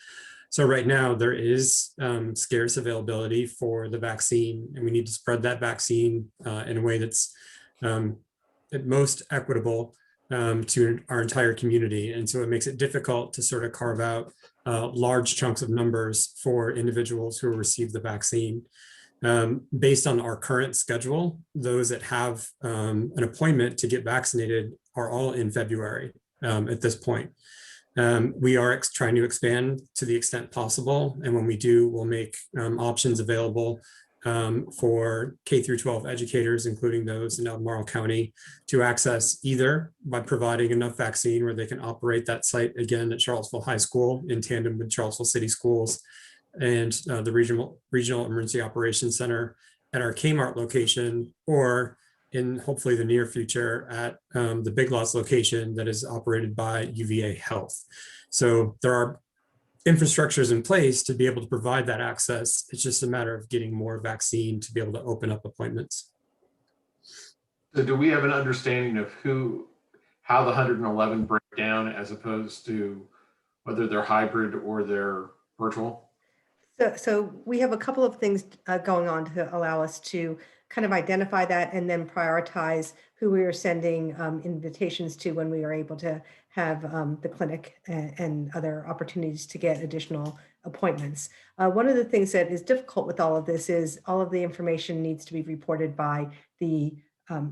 Speaker 12: So right now there is scarce availability for the vaccine, and we need to spread that vaccine in a way that's at most equitable to our entire community. And so it makes it difficult to sort of carve out large chunks of numbers for individuals who receive the vaccine. Based on our current schedule, those that have an appointment to get vaccinated are all in February at this point. We are trying to expand to the extent possible. And when we do, we'll make options available for K through 12 educators, including those in Albemarle County, to access either by providing enough vaccine where they can operate that site again at Charlottesville High School in tandem with Charlottesville City Schools and the Regional Emergency Operations Center at our Kmart location, or in hopefully the near future at the Big Lots location that is operated by UVA Health. So there are infrastructures in place to be able to provide that access. It's just a matter of getting more vaccine to be able to open up appointments.
Speaker 7: So do we have an understanding of how the 111 break down as opposed to whether they're hybrid or they're virtual?
Speaker 13: So we have a couple of things going on to allow us to kind of identify that and then prioritize who we are sending invitations to when we are able to have the clinic and other opportunities to get additional appointments. One of the things that is difficult with all of this is all of the information needs to be reported by the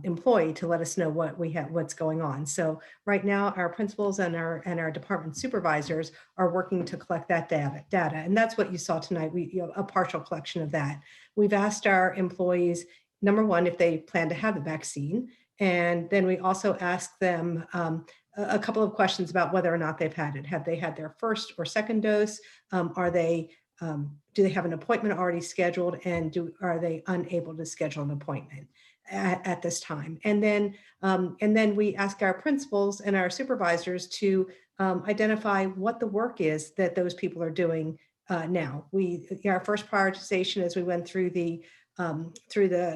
Speaker 13: employee to let us know what's going on. So right now, our principals and our department supervisors are working to collect that data, and that's what you saw tonight. A partial collection of that. We've asked our employees, number one, if they plan to have the vaccine, and then we also asked them a couple of questions about whether or not they've had it. Have they had their first or second dose? Do they have an appointment already scheduled, and are they unable to schedule an appointment at this time? And then we ask our principals and our supervisors to identify what the work is that those people are doing now. Our first prioritization as we went through the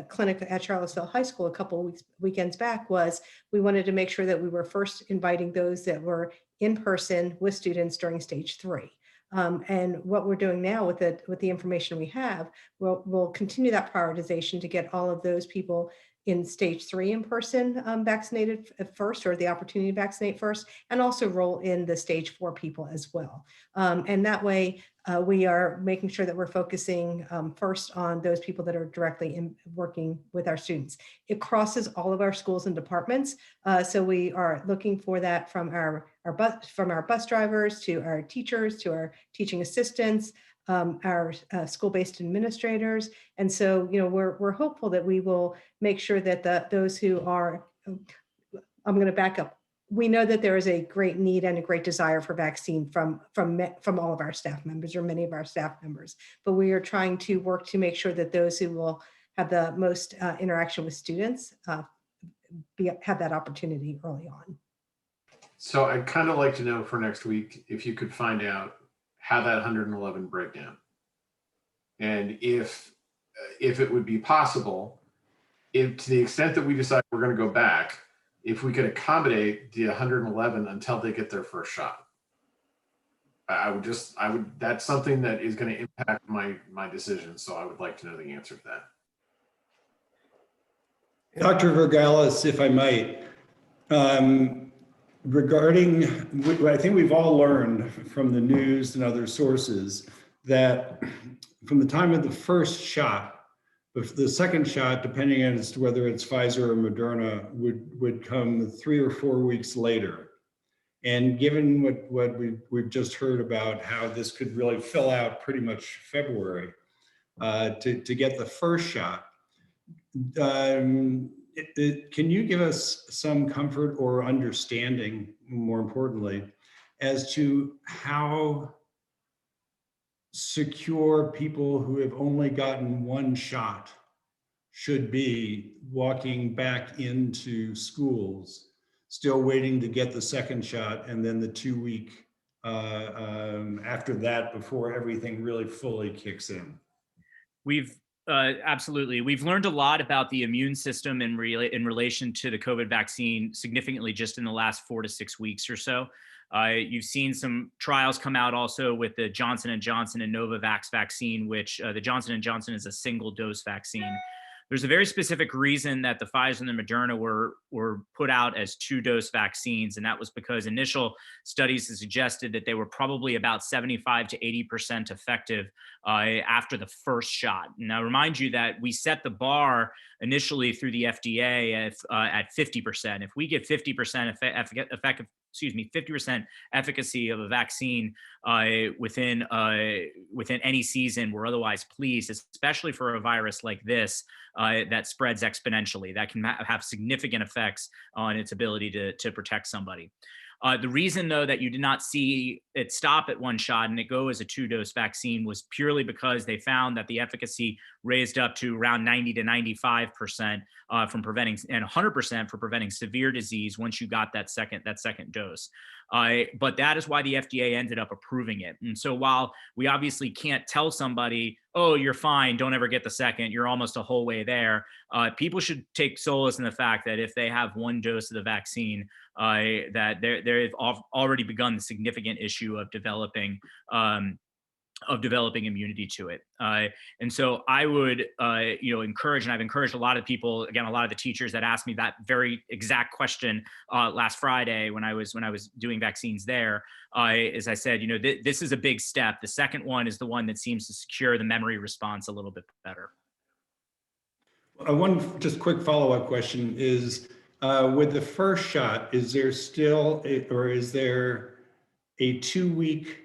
Speaker 13: clinic at Charlottesville High School a couple weekends back was we wanted to make sure that we were first inviting those that were in person with students during stage 3. And what we're doing now with the information we have, we'll continue that prioritization to get all of those people in stage 3 in person vaccinated first, or the opportunity to vaccinate first, and also roll in the stage 4 people as well. And that way we are making sure that we're focusing first on those people that are directly working with our students. It crosses all of our schools and departments. So we are looking for that from our bus drivers to our teachers, to our teaching assistants, our school-based administrators. And so, we're hopeful that we will make sure that those who are, I'm going to back up. We know that there is a great need and a great desire for vaccine from all of our staff members, or many of our staff members, but we are trying to work to make sure that those who will have the most interaction with students have that opportunity early on.
Speaker 7: So I'd kind of like to know for next week, if you could find out how that 111 breakdown, and if it would be possible, if to the extent that we decide we're going to go back, if we could accommodate the 111 until they get their first shot. That's something that is going to impact my decision. So I would like to know the answer to that.
Speaker 3: Dr. Vergalis, if I might, regarding, I think we've all learned from the news and other sources that from the time of the first shot, the second shot, depending on as to whether it's Pfizer or Moderna, would come 3 or 4 weeks later. And given what we've just heard about how this could really fill out pretty much February to get the first shot, Can you give us some comfort or understanding, more importantly, as to how secure people who have only gotten one shot should be walking back into schools, still waiting to get the second shot, and then the 2-week after that before everything really fully kicks in?
Speaker 11: We've absolutely. We've learned a lot about the immune system in relation to the COVID vaccine significantly just in the last 4 to 6 weeks or so. You've seen some trials come out also with the Johnson & Johnson and Novavax vaccine, which the Johnson & Johnson is a single dose vaccine. There's a very specific reason that the Pfizer and the Moderna were put out as 2-dose vaccines, and that was because initial studies have suggested that they were probably about 75 to 80% effective after the first shot. Now, remind you that we set the bar initially through the FDA at 50%. If we get 50% effective, 50% efficacy of a vaccine within any season, we're otherwise pleased, especially for a virus like this that spreads exponentially, that can have significant effects on its ability to protect somebody. The reason, though, that you did not see it stop at 1 shot and it go as a 2-dose vaccine was purely because they found that the efficacy raised up to around 90 to 95% from preventing, and 100% for preventing severe disease once you got that second dose. But that is why the FDA ended up approving it. And so while we obviously can't tell somebody, oh, you're fine, don't ever get the second, you're almost a whole way there, people should take solace in the fact that if they have 1 dose of the vaccine, that they've already begun the significant issue of developing immunity to it. And so I would, encourage, and I've encouraged a lot of people, again, a lot of the teachers that asked me that very exact question last Friday when I was doing vaccines there, as I said, this is a big step. The second one is the one that seems to secure the memory response a little bit better.
Speaker 3: One just quick follow-up question is, with the first shot, is there still, is there a 2-week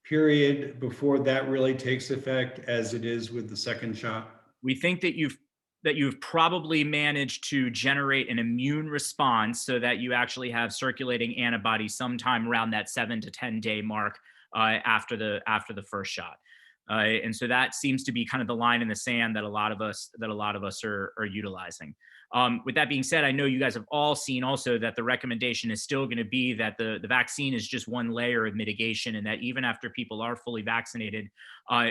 Speaker 3: period before that really takes effect as it is with the second shot?
Speaker 11: We think that you've probably managed to generate an immune response so that you actually have circulating antibodies sometime around that 7 to 10 day mark after the first shot. And so that seems to be kind of the line in the sand that a lot of us are utilizing. With that being said, I know you guys have all seen also that the recommendation is still going to be that the vaccine is just one layer of mitigation, and that even after people are fully vaccinated,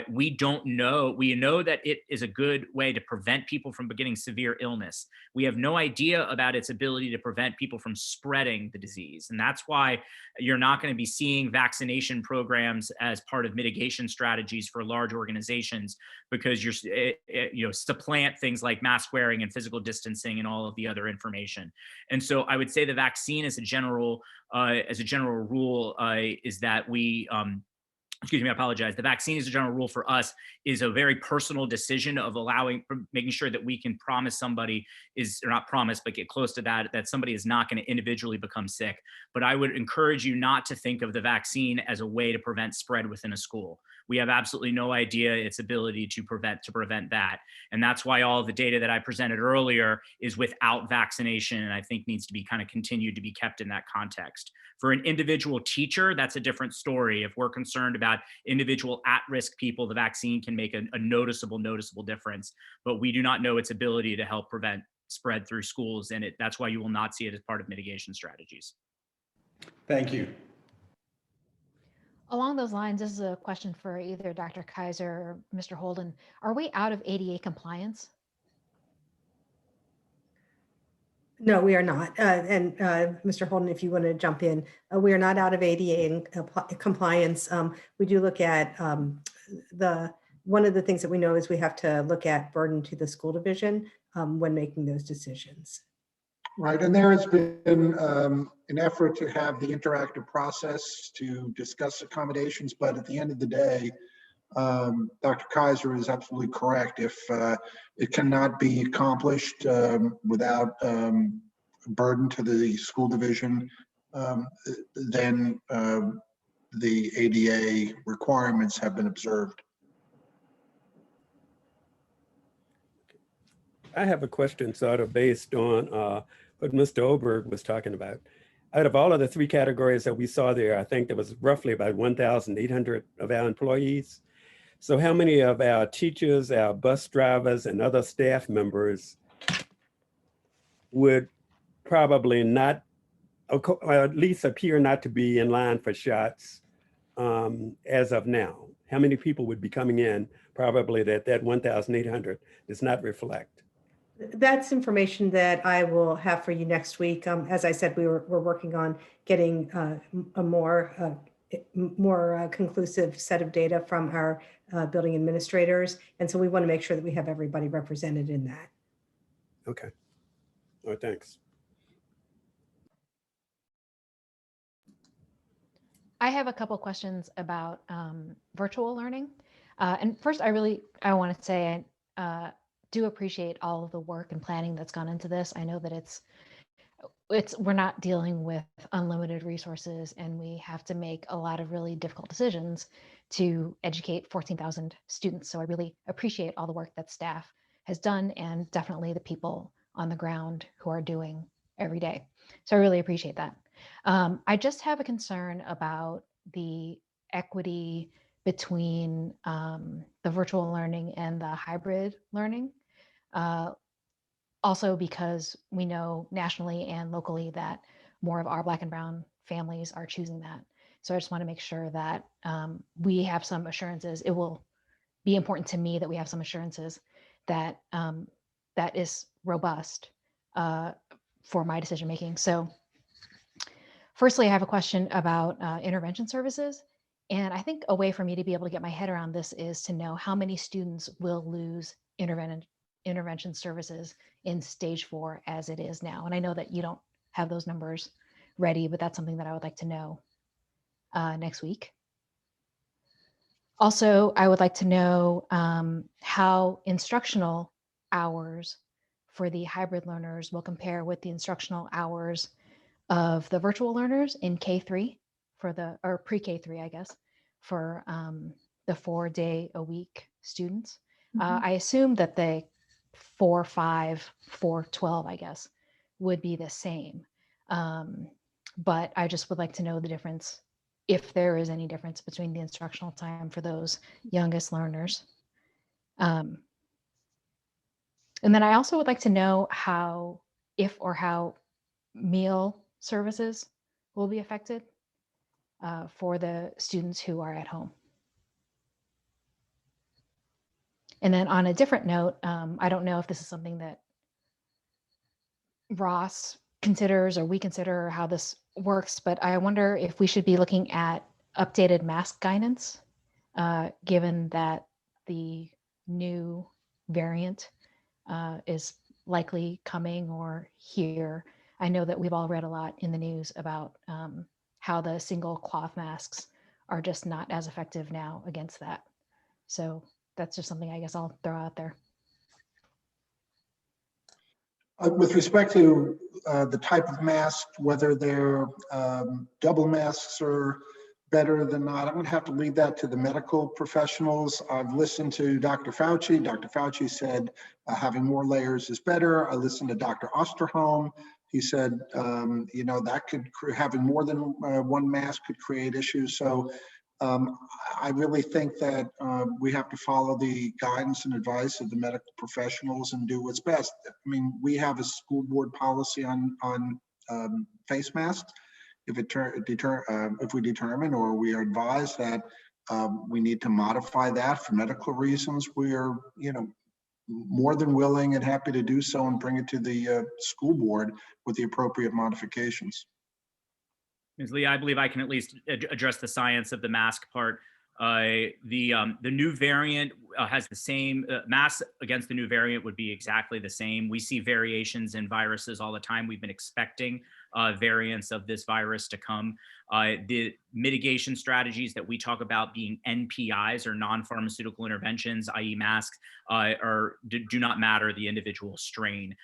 Speaker 11: we know that it is a good way to prevent people from beginning severe illness. We have no idea about its ability to prevent people from spreading the disease. And that's why you're not going to be seeing vaccination programs as part of mitigation strategies for large organizations, because you're supplant things like mask wearing and physical distancing and all of the other information. And so I would say the vaccine as a general rule is that we, excuse me, I apologize. The vaccine as a general rule for us is a very personal decision of making sure that we can promise somebody or not promise, but get close to that somebody is not going to individually become sick. But I would encourage you not to think of the vaccine as a way to prevent spread within a school. We have absolutely no idea its ability to prevent that. And that's why all of the data that I presented earlier is without vaccination, and I think needs to be kind of continued to be kept in that context. For an individual teacher, that's a different story. If we're concerned about individual at-risk people, the vaccine can make a noticeable difference, but we do not know its ability to help prevent spread through schools, and that's why you will not see it as part of mitigation strategies.
Speaker 3: Thank you.
Speaker 14: Along those lines, this is a question for either Dr. Kaiser or Mr. Holden. Are we out of ADA compliance?
Speaker 13: No, we are not. And Mr. Holden, if you want to jump in, we are not out of ADA compliance. We do look at one of the things that we know is we have to look at burden to the school division when making those decisions.
Speaker 15: Right, and there has been an effort to have the interactive process to discuss accommodations, but at the end of the day, Dr. Kaiser is absolutely correct. If it cannot be accomplished without burden to the school division, then the ADA requirements have been observed.
Speaker 1: I have a question sort of based on what Mr. Oberg was talking about. Out of all of the three categories that we saw there, I think there was roughly about 1,800 of our employees. So how many of our teachers, our bus drivers, and other staff members would probably not, or at least appear not to be in line for shots as of now? How many people would be coming in probably that 1,800 does not reflect?
Speaker 13: That's information that I will have for you next week. As I said, we're working on getting a more conclusive set of data from our building administrators. And so we want to make sure that we have everybody represented in that.
Speaker 1: Okay. All right, thanks.
Speaker 14: I have a couple questions about virtual learning. And first, I want to say I do appreciate all of the work and planning that's gone into this. I know that we're not dealing with unlimited resources, and we have to make a lot of really difficult decisions to educate 14,000 students. So I really appreciate all the work that staff has done, and definitely the people on the ground who are doing every day. So I really appreciate that. I just have a concern about the equity between the virtual learning and the hybrid learning. Also because we know nationally and locally that more of our Black and Brown families are choosing that. So I just want to make sure that we have some assurances. It will be important to me that we have some assurances that that is robust for my decision making. So firstly, I have a question about intervention services. And I think a way for me to be able to get my head around this is to know how many students will lose intervention services in stage 4 as it is now. And I know that you don't have those numbers ready, but that's something that I would like to know next week. Also, I would like to know how instructional hours for the hybrid learners will compare with the instructional hours of the virtual learners in K3 or pre-K3, I guess, for the 4-day-a-week students. I assume that the 4, 5, 4, 12, I guess, would be the same. But I just would like to know the difference, if there is any difference between the instructional time for those youngest learners. And then I also would like to know how meal services will be affected for the students who are at home. And then on a different note, I don't know if this is something that Ross considers or we consider or how this works, but I wonder if we should be looking at updated mask guidance, given that the new variant is likely coming or here. I know that we've all read a lot in the news about how the single cloth masks are just not as effective now against that. So that's just something I guess I'll throw out there.
Speaker 15: With respect to the type of mask, whether they're double masks or better than not, I'm going to have to leave that to the medical professionals. I've listened to Dr. Fauci. Dr. Fauci said having more layers is better. I listened to Dr. Osterholm. He said, that having more than one mask could create issues. So I really think that we have to follow the guidance and advice of the medical professionals and do what's best. I mean, we have a school board policy on face masks. If we determine or we are advised that we need to modify that for medical reasons, we are, more than willing and happy to do so and bring it to the school board with the appropriate modifications.
Speaker 11: Ms. Lee, I believe I can at least address the science of the mask part. The new variant has the same mask against the new variant would be exactly the same. We see variations in viruses all the time. We've been expecting variants of this virus to come. The mitigation strategies that we talk about being NPIs or non-pharmaceutical interventions, i.e. masks, do not matter the individual strain.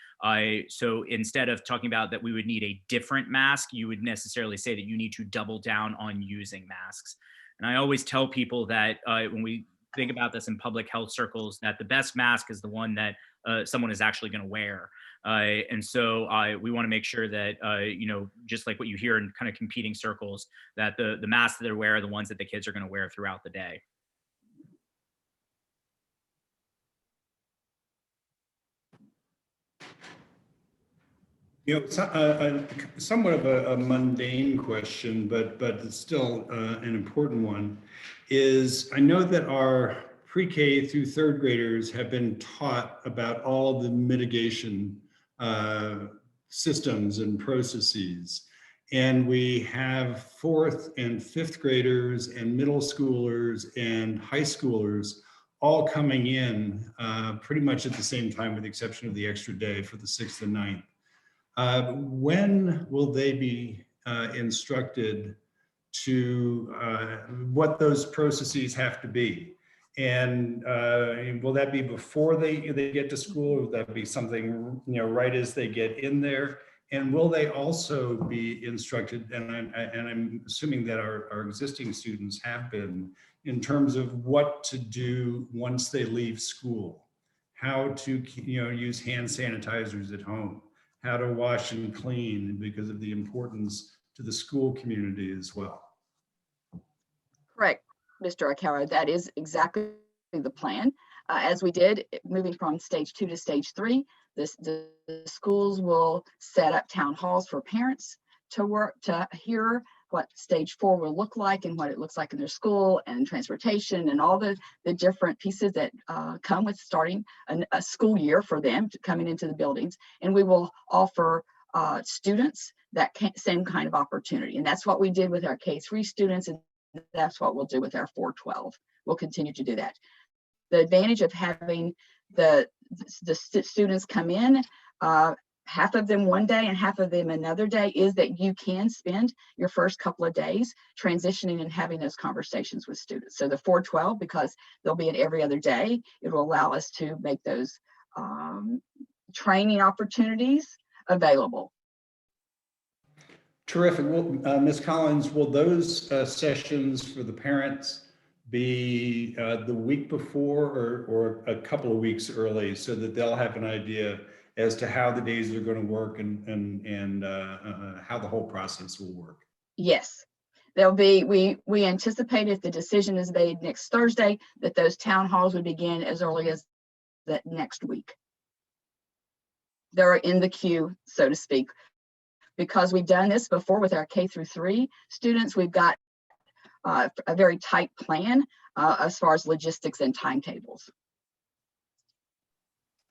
Speaker 11: So instead of talking about that we would need a different mask, you would necessarily say that you need to double down on using masks. And I always tell people that when we think about this in public health circles, that the best mask is the one that someone is actually going to wear. And so we want to make sure that, you know, just like what you hear in kind of competing circles, that the masks that they wear are the ones that the kids are going to wear throughout the day.
Speaker 3: You know, somewhat of a mundane question, but it's still an important one, is I know that our pre-K through third graders have been taught about all the mitigation systems and processes. And we have fourth and fifth graders and middle schoolers and high schoolers all coming in pretty much at the same time, with the exception of the extra day for the 6th and 9th. When will they be instructed to what those processes have to be? And will that be before they get to school, or will that be something, you know, right as they get in there? And will they also be instructed, and I'm assuming that our existing students have been, in terms of what to do once they leave school, how to, you know, use hand sanitizers at home, how to wash and clean, because of the importance to the school community as well.
Speaker 16: Correct, Mr. Arcaro, that is exactly the plan. As we did, moving from stage 2 to stage 3, the schools will set up town halls for parents to work, to hear what stage 4 will look like and what it looks like in their school, and transportation and all the different pieces that come with starting a school year for them coming into the buildings. And we will offer students that same kind of opportunity. And that's what we did with our K-3 students, and that's what we'll do with our 412. We'll continue to do that. The advantage of having the students come in, half of them one day and half of them another day, is that you can spend your first couple of days transitioning and having those conversations with students. So the 412, because they'll be in every other day, it will allow us to make those training opportunities available.
Speaker 3: Terrific. Well, Ms. Collins, will those sessions for the parents be the week before or a couple of weeks early, so that they'll have an idea as to how the days are going to work and how the whole process will work?
Speaker 16: Yes, there'll be, we anticipate, if the decision is made next Thursday, that those town halls would begin as early as that next week. They're in the queue, so to speak. Because we've done this before with our K-3 students, we've got a very tight plan as far as logistics and timetables.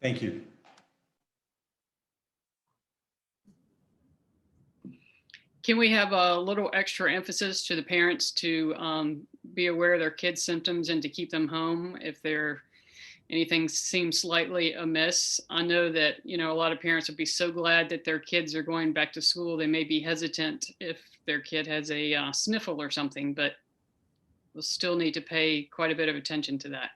Speaker 3: Thank you.
Speaker 6: Can we have a little extra emphasis to the parents to be aware of their kids' symptoms and to keep them home if anything seems slightly amiss? I know that, you know, a lot of parents would be so glad that their kids are going back to school. They may be hesitant if their kid has a sniffle or something, but we'll still need to pay quite a bit of attention to that.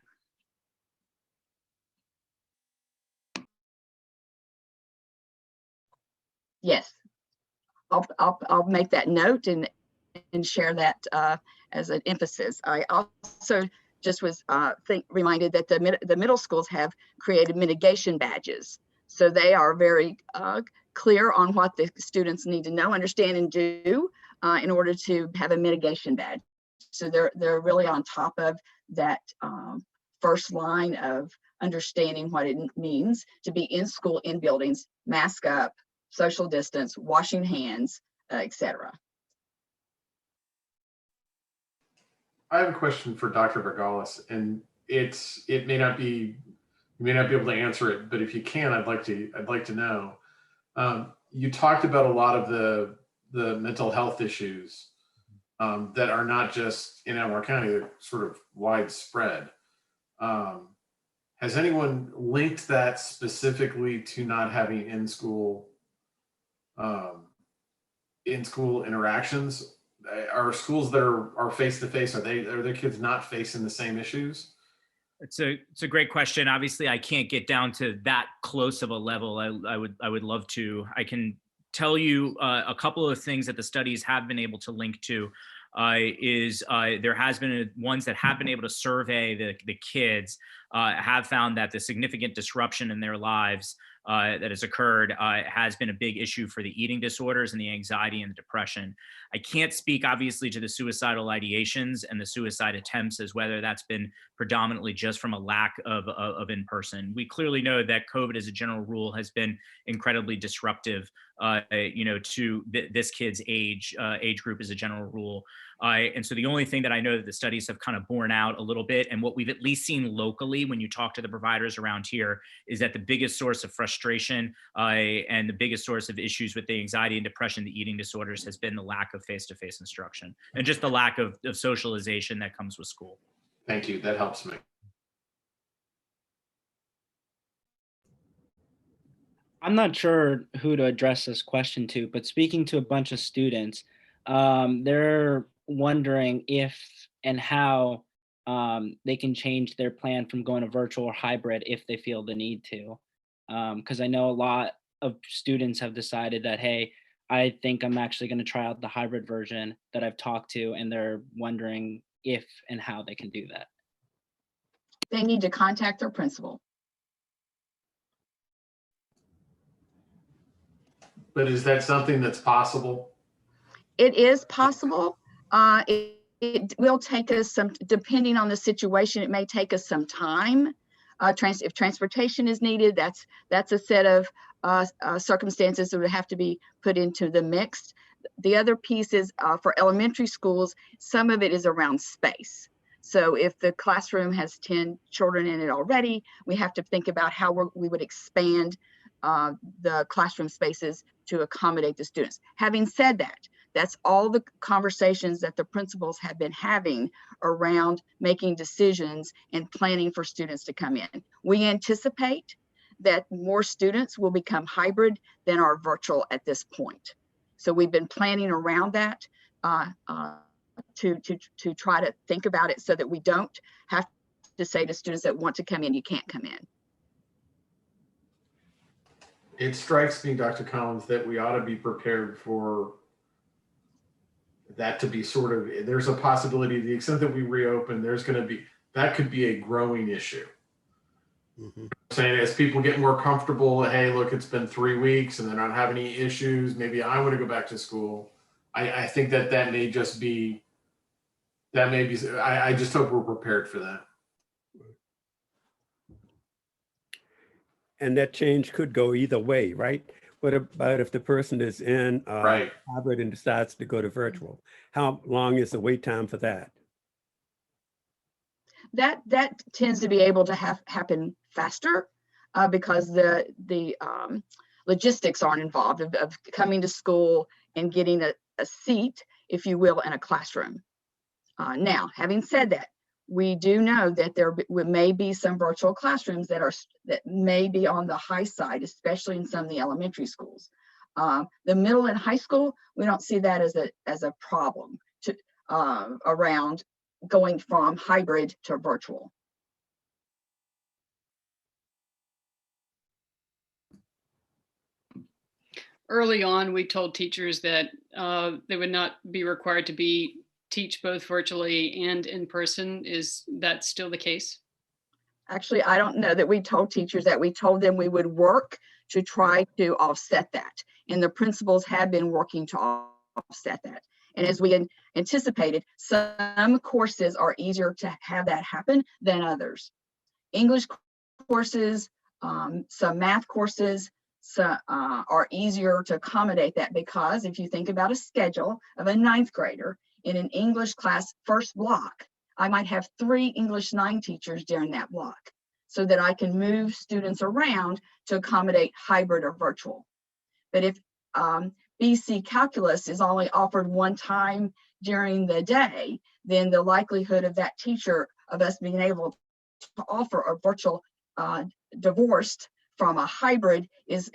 Speaker 16: Yes, I'll make that note and share that as an emphasis. I also just was reminded that the middle schools have created mitigation badges. So they are very clear on what the students need to know, understand, and do in order to have a mitigation badge. So they're really on top of that first line of understanding what it means to be in school, in buildings, mask up, social distance, washing hands, etc.
Speaker 7: I have a question for Dr. Vergalis, and it may not be, you may not be able to answer it, but if you can, I'd like to know. You talked about a lot of the mental health issues that are not just in Albemarle County, they're sort of widespread. Has anyone linked that specifically to not having in-school interactions? Are schools that are face-to-face, are their kids not facing the same issues?
Speaker 11: It's a great question. Obviously, I can't get down to that close of a level. I would love to. I can tell you a couple of things that the studies have been able to link to. there has been ones that have been able to survey the kids have found that the significant disruption in their lives that has occurred has been a big issue for the eating disorders and the anxiety and the depression. I can't speak obviously to the suicidal ideations and the suicide attempts as whether that's been predominantly just from a lack of in-person. We clearly know that COVID as a general rule has been incredibly disruptive, to this kid's age group as a general rule. And so the only thing that I know that the studies have kind of borne out a little bit, and what we've at least seen locally when you talk to the providers around here, is that the biggest source of frustration and the biggest source of issues with the anxiety and depression, the eating disorders, has been the lack of face-to-face instruction and just the lack of socialization that comes with school.
Speaker 7: Thank you. That helps me.
Speaker 8: I'm not sure who to address this question to, but speaking to a bunch of students, they're wondering if and how they can change their plan from going to virtual or hybrid if they feel the need to. Because I know a lot of students have decided that, hey, I think I'm actually going to try out the hybrid version that I've talked to, and they're wondering if and how they can do that.
Speaker 16: They need to contact their principal.
Speaker 7: But is that something that's possible?
Speaker 16: It is possible. It will take us some, depending on the situation, it may take us some time. If transportation is needed, that's a set of circumstances that would have to be put into the mix. The other piece is for elementary schools, some of it is around space. So if the classroom has 10 children in it already, we have to think about how we would expand the classroom spaces to accommodate the students. Having said that, that's all the conversations that the principals have been having around making decisions and planning for students to come in. We anticipate that more students will become hybrid than are virtual at this point. So we've been planning around that to try to think about it so that we don't have to say to students that want to come in, you can't come in.
Speaker 7: It strikes me, Dr. Collins, that we ought to be prepared for that to be sort of, there's a possibility, to the extent that we reopen, there's going to be, that could be a growing issue. Mm-hmm. Saying as people get more comfortable, hey, look, it's been 3 weeks and they're not having any issues, maybe I want to go back to school. I think that may just be, I just hope we're prepared for that.
Speaker 1: And that change could go either way, right? What about if the person is in
Speaker 7: right.
Speaker 1: hybrid and decides to go to virtual? How long is the wait time for that?
Speaker 16: That tends to be able to happen faster because the logistics aren't involved of coming to school and getting a seat, if you will, in a classroom. Now, having said that, we do know that there may be some virtual classrooms that may be on the high side, especially in some of the elementary schools. The middle and high school, we don't see that as a problem around going from hybrid to virtual.
Speaker 6: Early on, we told teachers that they would not be required to teach both virtually and in person. Is that still the case?
Speaker 16: Actually, I don't know that we told teachers that. We told them we would work to try to offset that. And the principals have been working to offset that. And as we anticipated, some courses are easier to have that happen than others. English courses, some math courses are easier to accommodate that, because if you think about a schedule of a 9th grader in an English class first block, I might have 3 English 9 teachers during that block so that I can move students around to accommodate hybrid or virtual. But if BC Calculus is only offered one time during the day, then the likelihood of that teacher, of us being able to offer a virtual divorced from a hybrid is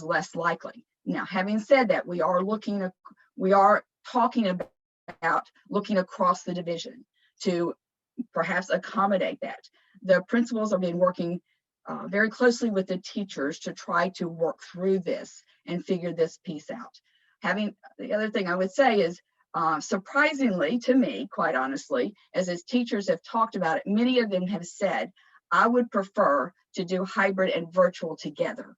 Speaker 16: less likely. Now, having said that, we are talking about looking across the division to perhaps accommodate that. The principals have been working very closely with the teachers to try to work through this and figure this piece out. The other thing I would say is Surprisingly to me, quite honestly, as teachers have talked about it, many of them have said, I would prefer to do hybrid and virtual together.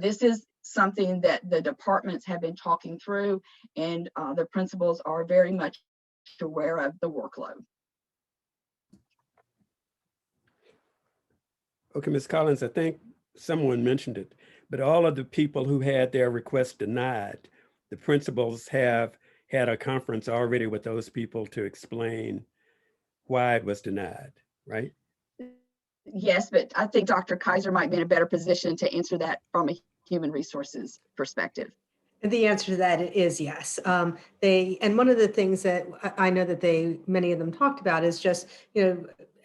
Speaker 16: This is something that the departments have been talking through, and the principals are very much aware of the workload.
Speaker 1: Okay, Ms. Collins, I think someone mentioned it, but all of the people who had their request denied, the principals have had a conference already with those people to explain why it was denied, right?
Speaker 16: Yes, but I think Dr. Kaiser might be in a better position to answer that from a human resources perspective.
Speaker 13: The answer to that is yes. And one of the things that I know that many of them talked about is just,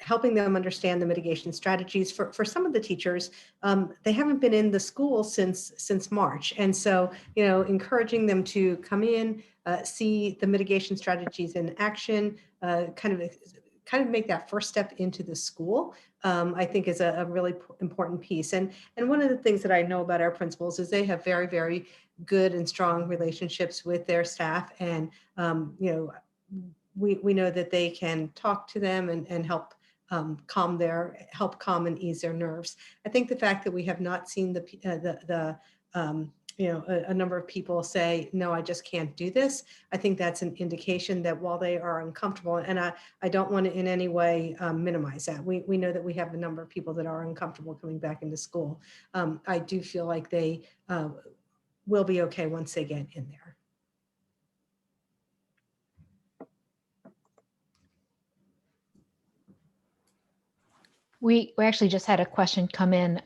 Speaker 13: helping them understand the mitigation strategies. For some of the teachers, they haven't been in the school since March. And so, encouraging them to come in, see the mitigation strategies in action, kind of make that first step into the school, I think is a really important piece. And one of the things that I know about our principals is they have very, very good and strong relationships with their staff. And, we know that they can talk to them and help calm and ease their nerves. I think the fact that we have not seen a number of people say, no, I just can't do this. I think that's an indication that while they are uncomfortable, and I don't want to in any way minimize that. We know that we have a number of people that are uncomfortable coming back into school. I do feel like they will be okay once they get in there.
Speaker 14: We actually just had a question come in.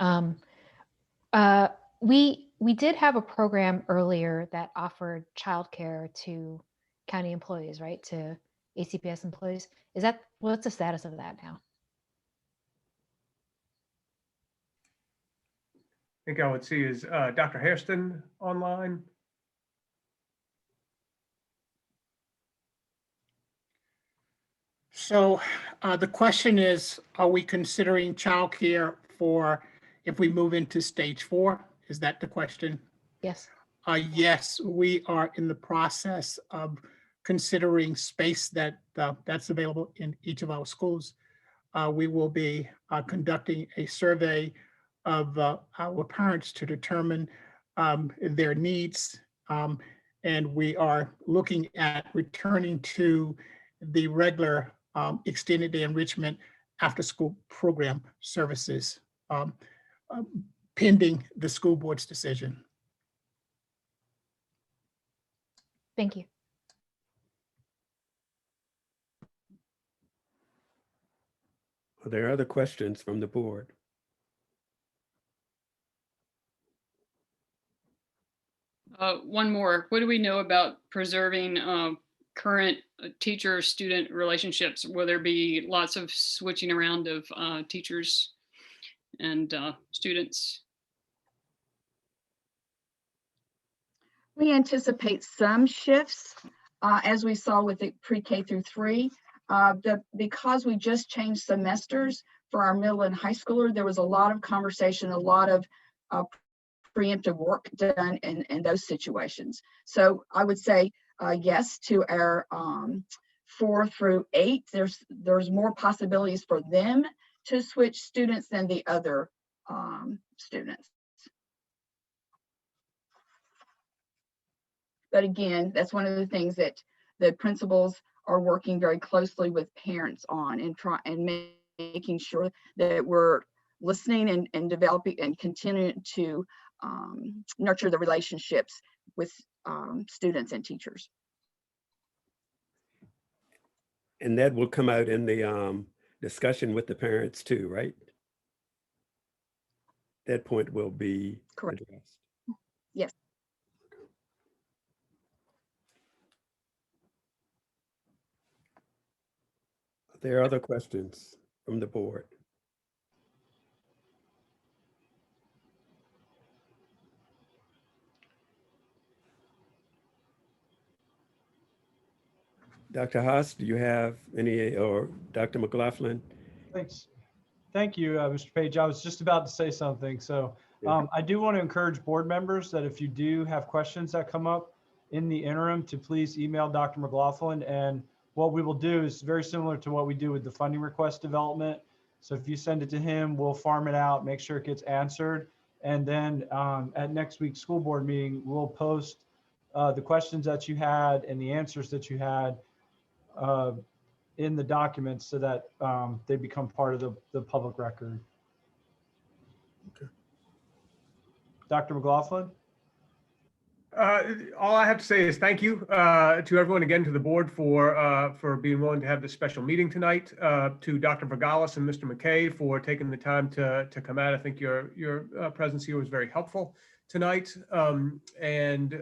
Speaker 14: We did have a program earlier that offered childcare to county employees, right? To ACPS employees. What's the status of that now?
Speaker 10: I think I would see is Dr. Hairston online.
Speaker 17: So the question is, are we considering childcare for if we move into stage 4? Is that the question?
Speaker 14: Yes.
Speaker 17: Yes, we are in the process of considering space that's available in each of our schools. We will be conducting a survey of our parents to determine their needs. And we are looking at returning to the regular extended day enrichment after school program services pending the school board's decision.
Speaker 14: Thank you.
Speaker 1: Are there other questions from the board?
Speaker 6: One more. What do we know about preserving current teacher-student relationships? Will there be lots of switching around of teachers and students?
Speaker 16: We anticipate some shifts, as we saw with the pre-K through 3. Because we just changed semesters for our middle and high schooler, there was a lot of conversation, a lot of preemptive work done in those situations. So I would say yes to our 4 through 8. There's more possibilities for them to switch students than the other students. But again, that's one of the things that the principals are working very closely with parents on and making sure that we're listening and developing and continuing to nurture the relationships with students and teachers.
Speaker 1: And that will come out in the discussion with the parents too, right? That point will be
Speaker 16: correct.
Speaker 1: Addressed.
Speaker 16: Yes.
Speaker 1: Are there other questions from the board? Dr. Haas, do you have any, or Dr. McLaughlin?
Speaker 9: Thanks. Thank you, Mr. Page. I was just about to say something. So I do want to encourage board members that if you do have questions that come up, in the interim to please email Dr. McLaughlin. And what we will do is very similar to what we do with the funding request development. So if you send it to him, we'll farm it out, make sure it gets answered. And then at next week's school board meeting, we'll post the questions that you had and the answers that you had in the documents so that they become part of the public record.
Speaker 10: Okay.
Speaker 9: Dr. McLaughlin?
Speaker 10: All I have to say is thank you to everyone, again, to the board for being willing to have this special meeting tonight, to Dr. Vergalis and Mr. McKay for taking the time to come out. I think your presence here was very helpful tonight. And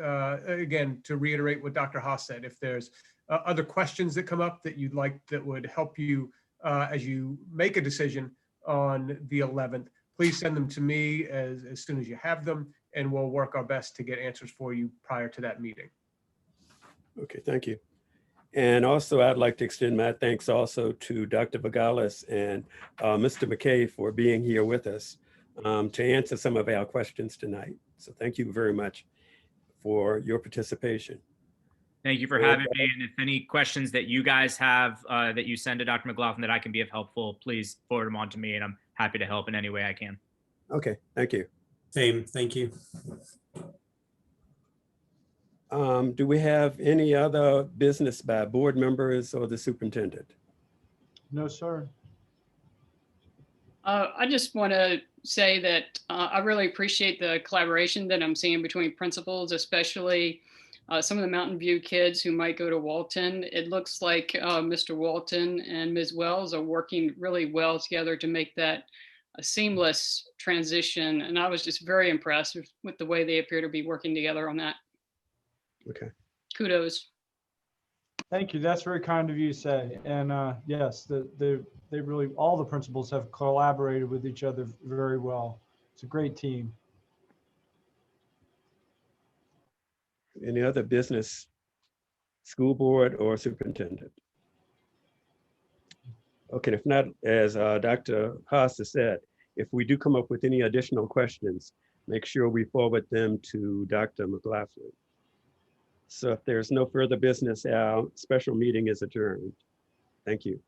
Speaker 10: again, to reiterate what Dr. Haas said, if there's other questions that come up that you'd like that would help you as you make a decision on the 11th, please send them to me as soon as you have them, and we'll work our best to get answers for you prior to that meeting.
Speaker 1: Okay, thank you. And also, I'd like to extend my thanks also to Dr. Vergalis and Mr. McKay for being here with us to answer some of our questions tonight. So thank you very much for your participation.
Speaker 11: Thank you for having me. And if any questions that you guys have that you send to Dr. McLaughlin that I can be of helpful, please forward them on to me, and I'm happy to help in any way I can.
Speaker 1: Okay, thank you.
Speaker 12: Same, thank you.
Speaker 1: Do we have any other business by board members or the superintendent?
Speaker 9: No, sir.
Speaker 6: I just want to say that I really appreciate the collaboration that I'm seeing between principals, especially some of the Mountain View kids who might go to Walton. It looks like Mr. Walton and Ms. Wells are working really well together to make that a seamless transition. And I was just very impressed with the way they appear to be working together on that.
Speaker 1: Okay.
Speaker 6: Kudos.
Speaker 9: Thank you. That's very kind of you to say. And yes, they really, all the principals have collaborated with each other very well. It's a great team.
Speaker 1: Any other business, school board or superintendent? Okay, if not, as Dr. Haas has said, if we do come up with any additional questions, make sure we forward them to Dr. McLaughlin. So if there's no further business, our special meeting is adjourned. Thank you.